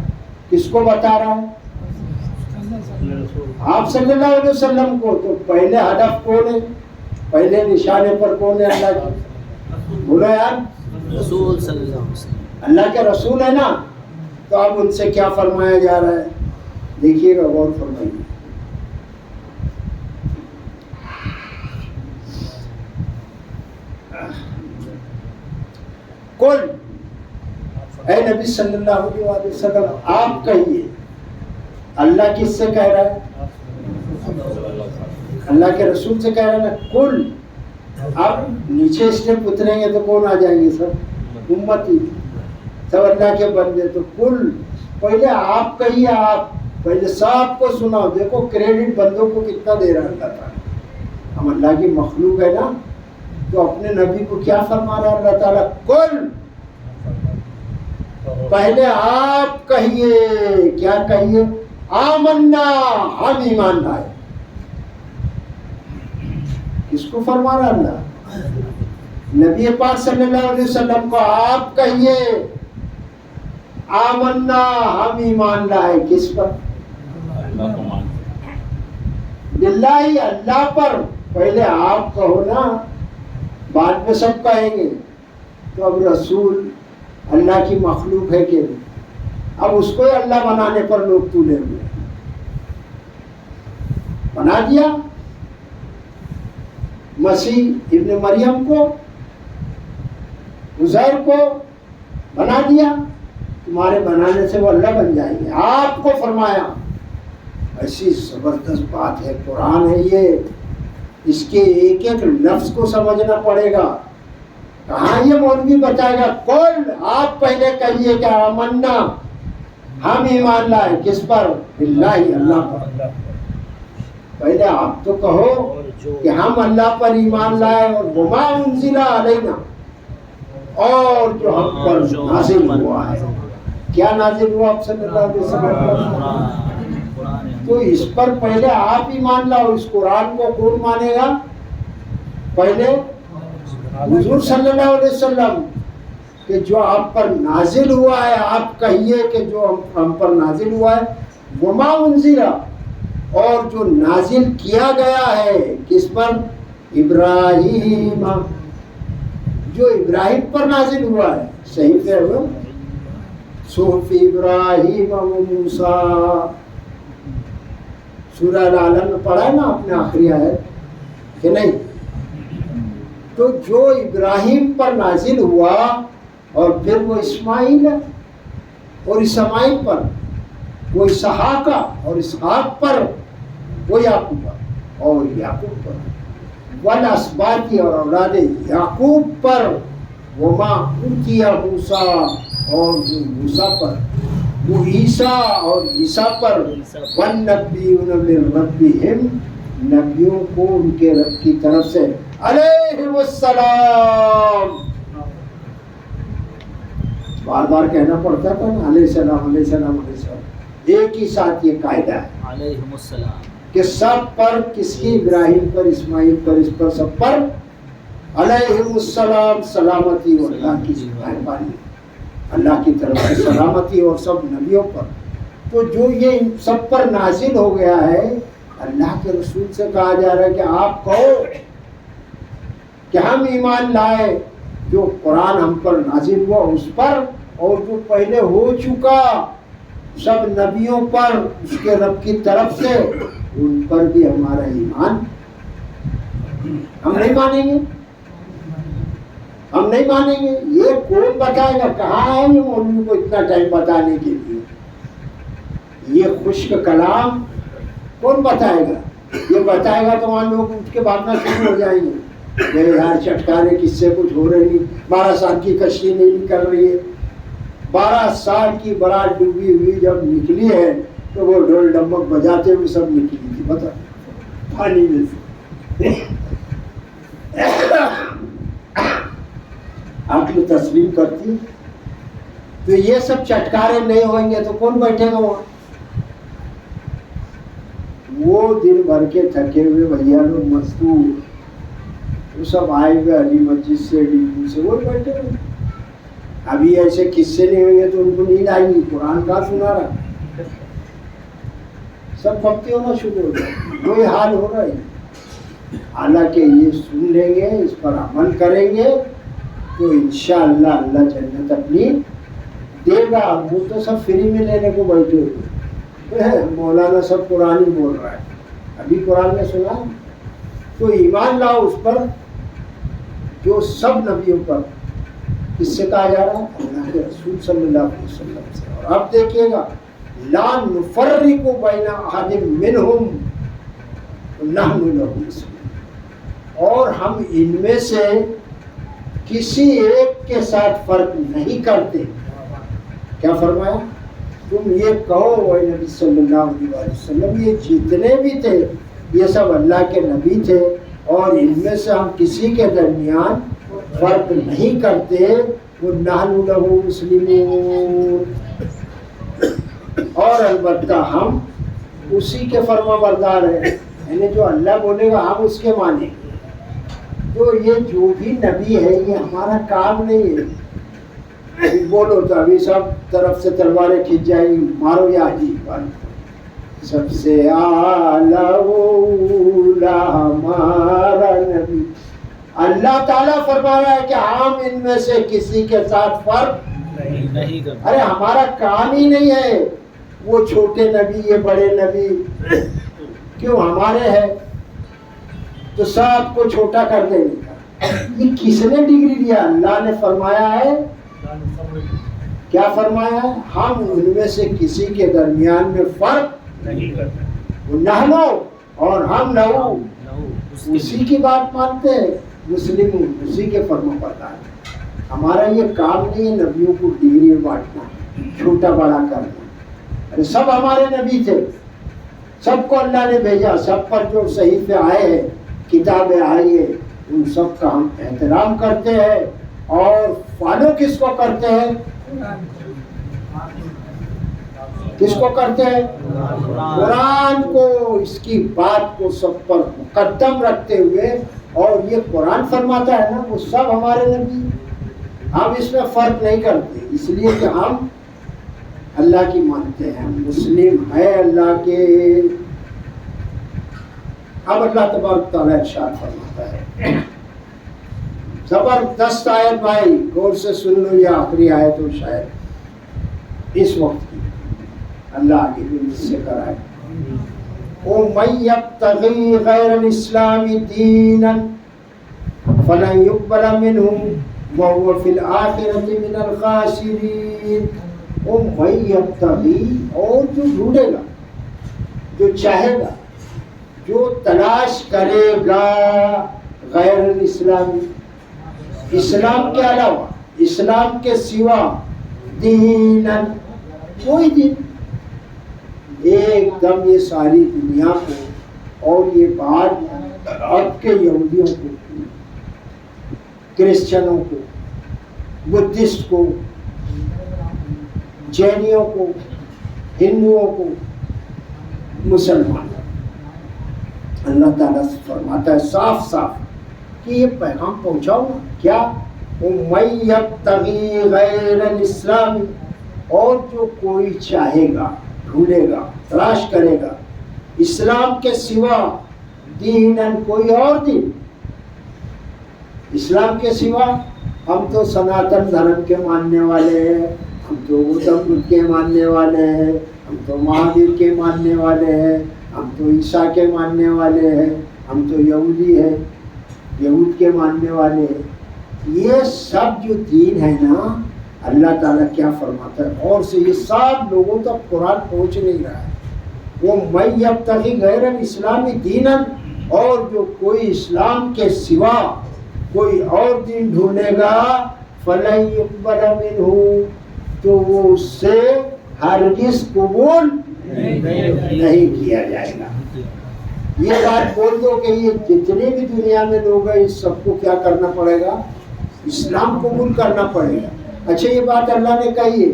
کس کو بتا رہا ہے؟ آپ صلی اللہ علیہ وسلم کو۔ تو پہلے ہدف کون ہے؟ پہلے نشانے پر کون ہے اللہ کی؟ بولو یار، رسول صلی اللہ علیہ وسلم، اللہ کے رسول ہے نا۔ تو اب ان سے کیا فرمایا جا رہا ہے؟ دیکھیے گا، غور فرمائیے۔ کل اے نبی صلی اللہ علیہ وسلم آپ کہیے۔ اللہ کس سے کہہ رہا ہے؟ اللہ کے رسول سے کہہ رہا ہے نا، کل۔ اب نیچے اسٹیپ اتریں گے تو کون آ جائیں گے؟ سب امتی، سب اللہ کے بندے۔ تو کل پہلے آپ کہیے، آپ پہلے سب کو سناؤ۔ دیکھو کریڈٹ بندوں کو کتنا دے رہا ہے اللہ تعالیٰ، ہم اللہ کی مخلوق ہے نا۔ تو اپنے نبی کو کیا فرما رہا ہے اللہ تعالیٰ؟ کل، پہلے آپ کہیے۔ کیا کہیے؟ آمنا، ہم ایمان لائے۔ کس کو فرما رہا اللہ؟ نبی پاک صلی اللہ علیہ وسلم کو آپ کہیے آمنا، ہم ایمان لائے۔ کس پر؟ باللہ، اللہ پر۔ پہلے آپ کہو نا، بعد میں سب کہیں گے۔ تو اب رسول اللہ کی مخلوق ہے کہ اب اس کو اللہ بنانے پر لوگ تولے ہوئے، بنا دیا مسیح ابن مریم کو، عزیر کو بنا دیا۔ تمہارے بنانے سے وہ اللہ بن جائیں گے۔ آپ کو فرمایا، ایسی زبردست بات ہے، قرآن ہے یہ، اس کے ایک ایک لفظ کو سمجھنا پڑے گا۔ کہاں یہ مولوی بتائے گا؟ کل، آپ پہلے کہیے کہ آمنا، ہم ایمان لائے۔ کس پر؟ باللہ، اللہ پر۔ پہلے آپ تو کہو کہ ہم اللہ پر ایمان لائے، اور وما انزل علینا، اور جو ہم پر نازل ہوا ہے۔ کیا نازل ہوا آپ صلی اللہ علیہ وسلم؟ تو اس پر پہلے آپ ایمان لاؤ۔ اس قرآن کو کون مانے گا؟ پہلے حضور صلی اللہ علیہ وسلم، کہ جو آپ پر نازل ہوا ہے، آپ کہیے کہ جو ہم پر نازل ہوا ہے، وما انزل، اور جو نازل کیا گیا ہے کس پر؟ ابراہیم، جو ابراہیم پر نازل ہوا ہے صحیفہ ہے صحف ابراہیم و موسیٰ، سورہ العلم میں پڑھا ہے نا آپ نے آخری آیت کہ نہیں؟ تو جو ابراہیم پر نازل ہوا اور پھر وہ اسماعیل اور اسماعیل پر وہ اسحاق اور اسحاق پر وہ یعقوب اور یعقوب پر والاسباط اور اولاد یعقوب پر وما اوتی موسیٰ اور جو موسیٰ پر وہ عیسیٰ اور عیسیٰ پر والنبیون من ربہم، نبیوں کو ان کے رب کی طرف سے علیہم السلام، بار بار کہنا پڑتا تھا نا علیہ السلام علیہ السلام علیہ السلام، ایک ہی ساتھ یہ قاعدہ ہے علیہم السلام کہ سب پر، کس کی؟ ابراہیم پر، اسماعیل پر، اس پر، سب پر علیہم السلام، سلامتی اور اللہ کی مہربانی، اللہ کی طرف سے سلامتی اور سب نبیوں پر۔ تو جو یہ سب پر نازل ہو گیا ہے، اللہ کے رسول سے کہا جا رہا ہے کہ آپ کہو کہ ہم ایمان لائے جو قرآن ہم پر نازل ہوا اس پر، اور جو پہلے ہو چکا سب نبیوں پر اس کے رب کی طرف سے، ان پر بھی ہمارا ایمان، ہم نہیں مانیں گے، ہم نہیں مانیں گے۔ یہ کون بتائے گا؟ کہاں ہے یہ مولوی کو اتنا ٹائم بتانے کے لیے؟ یہ خشک کلام کون بتائے گا؟ یہ بتائے گا تو وہاں لوگ اٹھ کے بھاگنا شروع ہو جائیں گے کہ یار چٹکارے کس سے کچھ ہو رہی نہیں، 12 سال کی کشتی نہیں نکل رہی ہے۔ 12 سال کی برات ڈوبی ہوئی جب نکلی ہے تو وہ ڈھول ڈمک بجاتے ہوئے سب نکلی تھی، بتا پانی میں سے۔ عقل تسلیم کرتی، تو یہ سب چٹکارے نہیں ہوئیں گے تو کون بیٹھے گا وہاں؟ وہ دن بھر کے تھکے ہوئے بھیا لوگ مزدور، وہ سب آئے ہوئے علی مسجد سے، ڈیپو سے، وہ بیٹھے ہوئے۔ ابھی ایسے قصے نہیں ہوئیں گے تو ان کو نیند آئے گی، قرآن کا سنا رہا، سب پھپتی ہونا شروع ہو جائے، وہی حال ہو رہا ہے۔ حالانکہ یہ سن لیں گے، اس پر عمل کریں گے تو انشاءاللہ اللہ جنت اپنی دے گا۔ وہ تو سب فری میں لینے کو بیٹھے ہوئے، مولانا سب قرآن ہی بول رہا ہے، ابھی قرآن میں سنا۔ تو ایمان لاؤ اس پر جو سب نبیوں پر، اس سے کہا جا رہا ہے اللہ کے رسول صلی اللہ علیہ وسلم سے۔ اور اب دیکھیے گا لا نفرق بین احد منہم نحن لہ مسلمون، اور ہم ان میں سے کسی ایک کے ساتھ فرق نہیں کرتے۔ کیا فرمایا؟ تم یہ کہو اے نبی صلی اللہ علیہ وسلم، یہ جتنے بھی تھے یہ سب اللہ کے نبی تھے، اور ان میں سے ہم کسی کے درمیان فرق نہیں کرتے، وہ نحن لہ مسلمون، اور البتہ ہم اسی کے فرما بردار ہیں، یعنی جو اللہ بولے گا ہم اس کے مانیں گے۔ تو یہ جو بھی نبی ہے یہ ہمارا کام نہیں ہے، بولو تو ابھی سب طرف سے تلواریں کھینچ جائیں گی، مارو یا جی سب سے اعلیٰ اولا ہمارا نبی۔ اللہ تعالیٰ فرما رہا ہے کہ ہم ان میں سے کسی کے ساتھ فرق نہیں کرتے۔ ارے ہمارا کام ہی نہیں ہے وہ چھوٹے نبی یہ بڑے نبی، کیوں ہمارے ہیں تو سب کو چھوٹا کر دیں گے۔ یہ کس نے ڈگری دیا؟ اللہ نے فرمایا ہے، کیا فرمایا ہے؟ ہم ان میں سے کسی کے درمیان میں فرق نہیں کرتے، وہ نحنو اور ہم لہو، اسی کی بات مانتے ہیں، مسلم اسی کے فرما بردار ہیں۔ ہمارا یہ کام نہیں ہے نبیوں کو ڈگری میں بانٹنا، چھوٹا بڑا کرنا۔ ارے سب ہمارے نبی تھے، سب کو اللہ نے بھیجا، سب پر جو صحیفے آئے ہیں، کتابیں آئی ہیں، ان سب کا ہم احترام کرتے ہیں، اور فالو کس کو کرتے ہیں؟ کس کو کرتے ہیں؟ قرآن کو، اس کی بات کو سب پر مقدم رکھتے ہوئے۔ اور یہ قرآن فرماتا ہے نا وہ سب ہمارے نبی، ہم اس میں فرق نہیں کرتے، اس لیے کہ ہم اللہ کی مانتے ہیں، ہم مسلم ہیں اللہ کے۔ اب اللہ تبارک تعالیٰ ارشاد فرماتا ہے زبردست آیت بھائی، غور سے سن لو، یہ آخری آیت ہو شاید اس وقت کی، اللہ آگے بھی مجھ سے کرائے. وَمَن يَبْتَغِي غَيْرَ الْإِسْلَامِ دِينًا فَلَن يُقْبَلَ مِنْهُ وَهُوَ فِي الْآخِرَةِ مِنَ الْخَاسِرِينَ. وَمَن يَبْتَغِي، اور جو ڈھونڈے گا، جو چاہے گا، جو تلاش کرے گا غیر الاسلامی، اسلام کے علاوہ، اسلام کے سوا، دیناً، کوئی دین، ایک دم یہ ساری دنیا کو اور یہ بات اب کے یہودیوں کو، کرسچنوں کو، بدھسٹ کو، جینیوں کو، ہندوؤں کو، مسلمان، اللہ تعالیٰ سے فرماتا ہے صاف صاف کہ یہ پیغام پہنچاؤ نا. کیا؟ وَمَن يَبْتَغِي غَيْرَ الْإِسْلَامِ، اور جو کوئی چاہے گا، ڈھونڈے گا، تلاش کرے گا اسلام کے سوا، دیناً، کوئی اور دین، اسلام کے سوا. ہم تو سناتن دھرم کے ماننے والے ہیں، ہم تو گوتم بدھ کے ماننے والے ہیں، ہم تو مہاویر کے ماننے والے ہیں، ہم تو عیسیٰ کے ماننے والے ہیں، ہم تو یہودی ہیں، یہود کے ماننے والے ہیں. یہ سب جو دین ہے نا، اللہ تعالیٰ کیا فرماتا ہے اور سے یہ سب لوگوں تک قرآن پہنچ نہیں رہا ہے. وَمَن يَبْتَغِي غَيْرَ الْإِسْلَامِ دِينًا، اور جو کوئی اسلام کے سوا کوئی اور دین ڈھونڈے گا، فَلَن يُقْبَلَ مِنْهُ، تو وہ اس سے ہرگز قبول نہیں کیا جائے گا. یہ بات بول دو کہ یہ جتنے بھی دنیا میں لوگ ہیں اس سب کو کیا کرنا پڑے گا؟ اسلام قبول کرنا پڑے گا. اچھا یہ بات اللہ نے کہی ہے،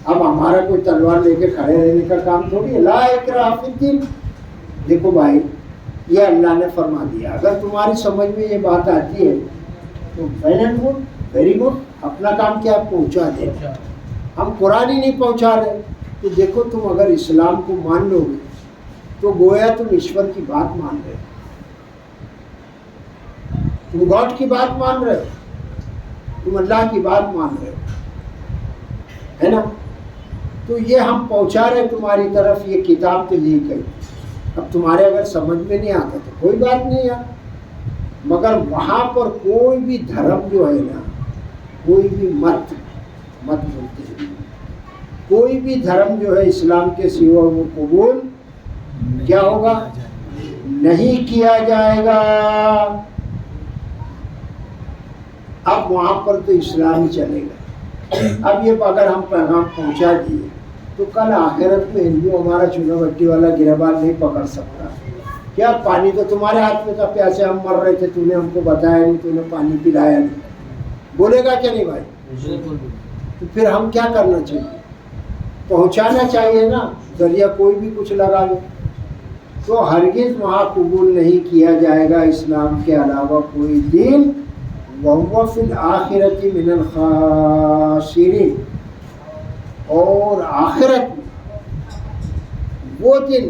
اب ہمارا کوئی تلوار لے کے کھڑے رہنے کا کام تھوڑی ہے. لا اکراہ فی الدین. دیکھو بھائی، یہ اللہ نے فرما دیا، اگر تمہاری سمجھ میں یہ بات آتی ہے تو well and good, very good, اپنا کام کیا پہنچا دے. ہم قرآن ہی نہیں پہنچا رہے تو دیکھو تم اگر اسلام کو مان لو گے تو گویا تم ایشور کی بات مان رہے ہو، تم گاڈ کی بات مان رہے ہو، تم اللہ کی بات مان رہے ہو، ہے نا. تو یہ ہم پہنچا رہے تمہاری طرف، یہ کتاب تو یہی کہی. اب تمہارے اگر سمجھ میں نہیں آتا تو کوئی بات نہیں ہے، مگر وہاں پر کوئی بھی دھرم جو ہے نا، کوئی بھی مت بولتے ہیں، کوئی بھی دھرم جو ہے اسلام کے سوا وہ قبول کیا ہوگا؟ نہیں کیا جائے گا. اب وہاں پر تو اسلام ہی چلے گا. اب یہ اگر ہم پیغام پہنچا دیے تو کل آخرت میں ہندو ہمارا چولہا بٹی والا گربان نہیں پکڑ سکتا. کیا پانی تو تمہارے ہاتھ میں تھا، پیاسے ہم مر رہے تھے، تو نے ہم کو بتایا نہیں، تو نے پانی پلایا نہیں، بولے گا کیا نہیں بھائی؟ تو پھر ہم کیا کرنا چاہیے؟ پہنچانا چاہیے نا، ذریعہ کوئی بھی کچھ لگا لے. تو ہرگز وہاں قبول نہیں کیا جائے گا اسلام کے علاوہ کوئی دین. وَهُوَ فِي الْآخِرَةِ مِنَ الْخَاسِرِينَ، اور آخرت میں وہ دن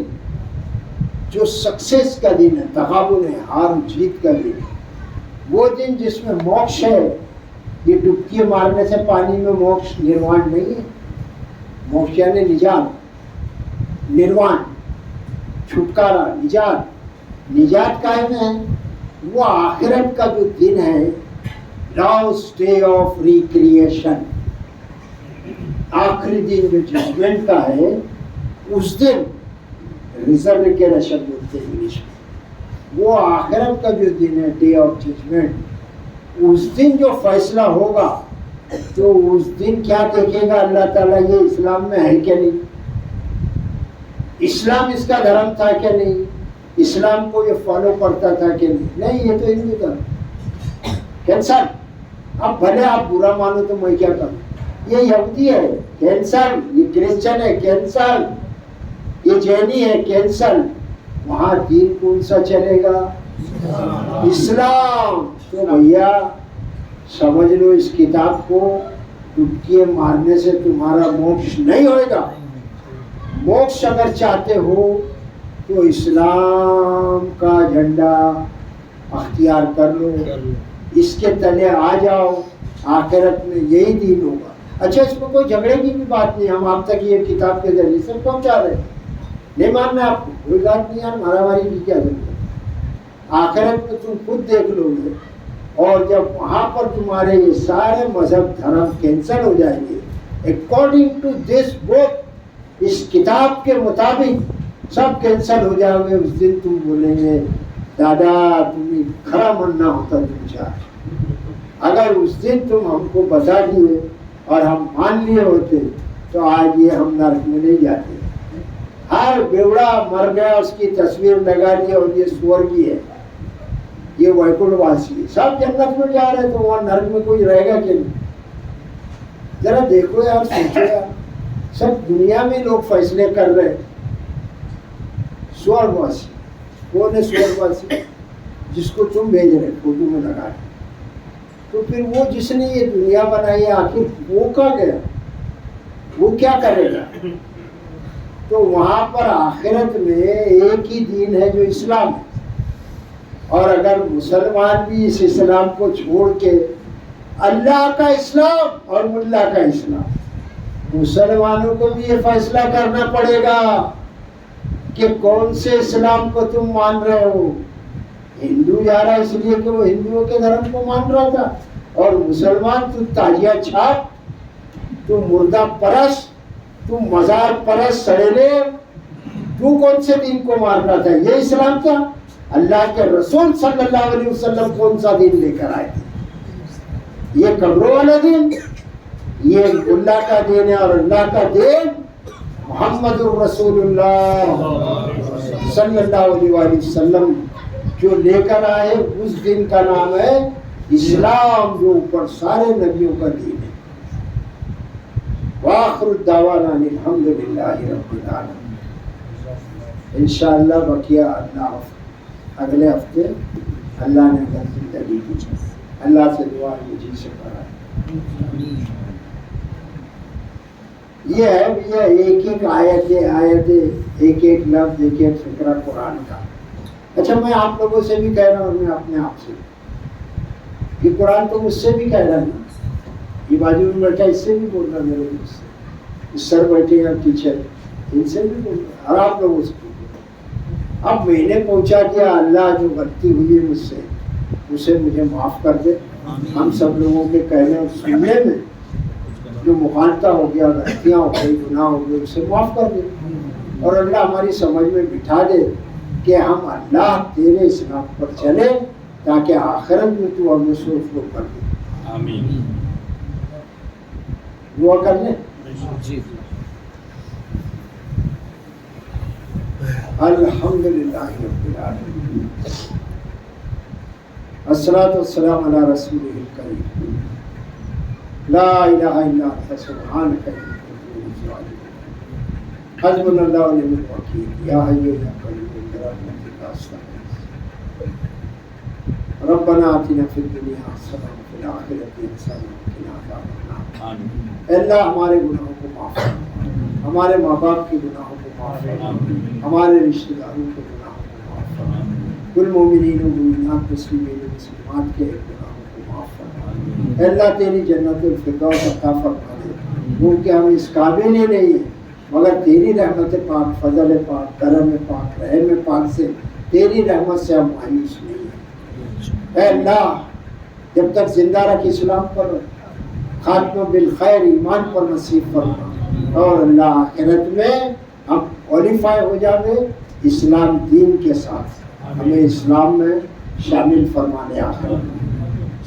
جو سکسیس کا دن ہے، تغابن ہے، ہار و جیت کا دن ہے، وہ دن جس میں موکش ہے. یہ ڈبکی مارنے سے پانی میں موکش نروان نہیں ہے. موکش یعنی نجات، نروان چھٹکارا، نجات قائم ہے. وہ آخرت کا جو دن ہے، لاسٹ ڈے آف ریکریشن، آخری دن جو ججمنٹ کا ہے، اس دن ریزرریکشن بولتے ہیں انگلش میں. وہ آخرت کا جو دن ہے، ڈے آف ججمنٹ، اس دن جو فیصلہ ہوگا تو اس دن کیا دیکھے گا اللہ تعالیٰ؟ یہ اسلام میں ہے کہ نہیں، اسلام اس کا دھرم تھا کہ نہیں، اسلام کو یہ فالو کرتا تھا کہ نہیں. یہ تو ہندو دھرم، کینسل. اب بھلے آپ برا مانو تو میں کیا کروں؟ یہ یہودی ہے، کینسل. یہ کرسچن ہے، کینسل. یہ جینی ہے، کینسل. وہاں دین کون سا چلے گا؟ اسلام. تو بھیا سمجھ لو اس کتاب کو، ڈبکی مارنے سے تمہارا موکش نہیں ہوئے گا. موکش اگر چاہتے ہو تو اسلام کا جھنڈا اختیار کر لو، اس کے تلے آ جاؤ، آخرت میں یہی دین ہوگا۔ اچھا اس میں کوئی جھگڑے کی بھی بات نہیں، ہم آپ تک یہ کتاب کے ذریعے سے پہنچا رہے ہیں، نہیں ماننا آپ کو کوئی بات نہیں، یار مارا ماری کی کیا ضرورت ہے؟ آخرت میں تم خود دیکھ لو گے، اور جب وہاں پر تمہارے یہ سارے مذہب دھرم کینسل ہو جائیں گے اکارڈنگ ٹو دس بک، اس کتاب کے مطابق سب کینسل ہو جائیں گے، اس دن تم بولیں گے دادا تمہیں کھڑا مرنا ہوتا تم چاہ، اگر اس دن تم ہم کو بتا دیے اور ہم مان لیے ہوتے تو آج یہ ہم نرک میں نہیں جاتے۔ ہر بیوڑا مر گیا، اس کی تصویر لگا دی اور یہ سورگی ہے، یہ ویکنٹھ واسی ہے، سب جنت میں جا رہے تو وہاں نرک میں کوئی رہے گا کہ نہیں؟ ذرا دیکھو یار، سوچو یار، سب دنیا میں لوگ فیصلے کر رہے، سورگ واسی کون ہے؟ سورگ واسی جس کو تم بھیج رہے فوٹو میں لگا کے، تو پھر وہ جس نے یہ دنیا بنائی ہے آخر وہ کہاں گیا؟ وہ کیا کرے گا؟ تو وہاں پر آخرت میں ایک ہی دین ہے جو اسلام ہے، اور اگر مسلمان بھی اس اسلام کو چھوڑ کے اللہ کا اسلام اور ملا کا اسلام، مسلمانوں کو بھی یہ فیصلہ کرنا پڑے گا کہ کون سے اسلام کو تم مان رہے ہو۔ ہندو جا رہا ہے اس لیے کہ وہ ہندوؤں کے دھرم کو مان رہا تھا، اور مسلمان تو تاجیہ چھاپ، تو مردہ پرست، تو مزار پرست سڑیلے، تو کون سے دین کو مان رہا تھا؟ یہ اسلام تھا؟ اللہ کے رسول صلی اللہ علیہ وسلم کون سا دین لے کر آئے تھے؟ یہ قبروں والا دین، یہ اللہ کا دین ہے، اور اللہ کا دین محمد الرسول اللہ صلی اللہ علیہ وسلم جو لے کر آئے، اس دن کا نام ہے اسلام، جو اوپر سارے نبیوں کا دین ہے۔ وآخر الدعوانا الحمدللہ رب العالمین۔ انشاءاللہ بقیہ اللہ اگلے ہفتے اللہ نے اگر زندگی دی، اللہ سے دعا مجھے سے کرائے۔ یہ ہے بھیا ایک ایک آیت ایک ایک لفظ ایک ایک فقرہ قرآن کا۔ اچھا میں آپ لوگوں سے بھی کہہ رہا ہوں، میں اپنے آپ سے، یہ قرآن تو مجھ سے بھی کہہ رہا ہے، یہ بازو میں بیٹھا اس سے بھی بول رہا ہے، میرے مجھ سے اس سر بیٹھے ہیں ٹیچر، ان سے بھی بول رہا ہے، اور آپ لوگوں سے بھی بول رہا ہے۔ اب میں نے پہنچا دیا، اللہ جو غلطی ہوئی ہے مجھ سے اسے مجھے معاف کر دے۔ ہم سب لوگوں کے کہنے اور سننے میں جو مخالطہ ہو گیا، غلطیاں ہو گئی، گناہ ہو گئے، اسے معاف کر دے، اور اللہ ہماری سمجھ میں بٹھا دے کہ ہم اللہ تیرے اسلام پر چلے، تاکہ آخرت میں تو ہمیں سوچ لو کر دے۔ آمین۔ دعا کر لیں۔ جی الحمدللہ رب العالمین، الصلاۃ والسلام علی رسولہ الکریم، لا الہ الا انت سبحانک انی کنت من الظالمین، حسبنا اللہ ونعم الوکیل، یا حی یا قیوم برحمتک استغیث، ربنا آتنا فی الدنیا حسنہ وفی الآخرۃ حسنہ وقنا عذاب النار۔ آمین۔ اللہ ہمارے گناہوں کو معاف فرما، ہمارے ماں باپ کے گناہوں کو معاف فرما، ہمارے رشتہ داروں کے گناہوں کو معاف فرما، کل مومنین و مومنات مسلمین و مسلمات کے گناہوں کو معاف فرما۔ اللہ تیری جنت الفردوس عطا فرما دے، کیونکہ ہم اس قابل ہی نہیں ہیں، مگر تیری رحمت پاک، فضل پاک، کرم پاک، رحم پاک سے، تیری رحمت سے ہم مایوس نہیں ہیں۔ اے اللہ جب تک زندہ رکھ اسلام پر، خاتمہ بالخیر ایمان پر نصیب فرما، اور اللہ آخرت میں ہم کوالیفائی ہو جاوے اسلام دین کے ساتھ، ہمیں اسلام میں شامل فرما دے آخرت میں۔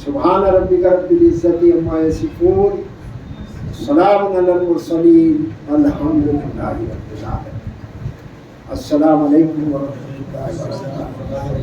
سبحان ربک رب العزت عما یصفون، سلام علی المرسلین، الحمد للہ رب العالمین۔ السلام علیکم ورحمۃ اللہ وبرکاتہ۔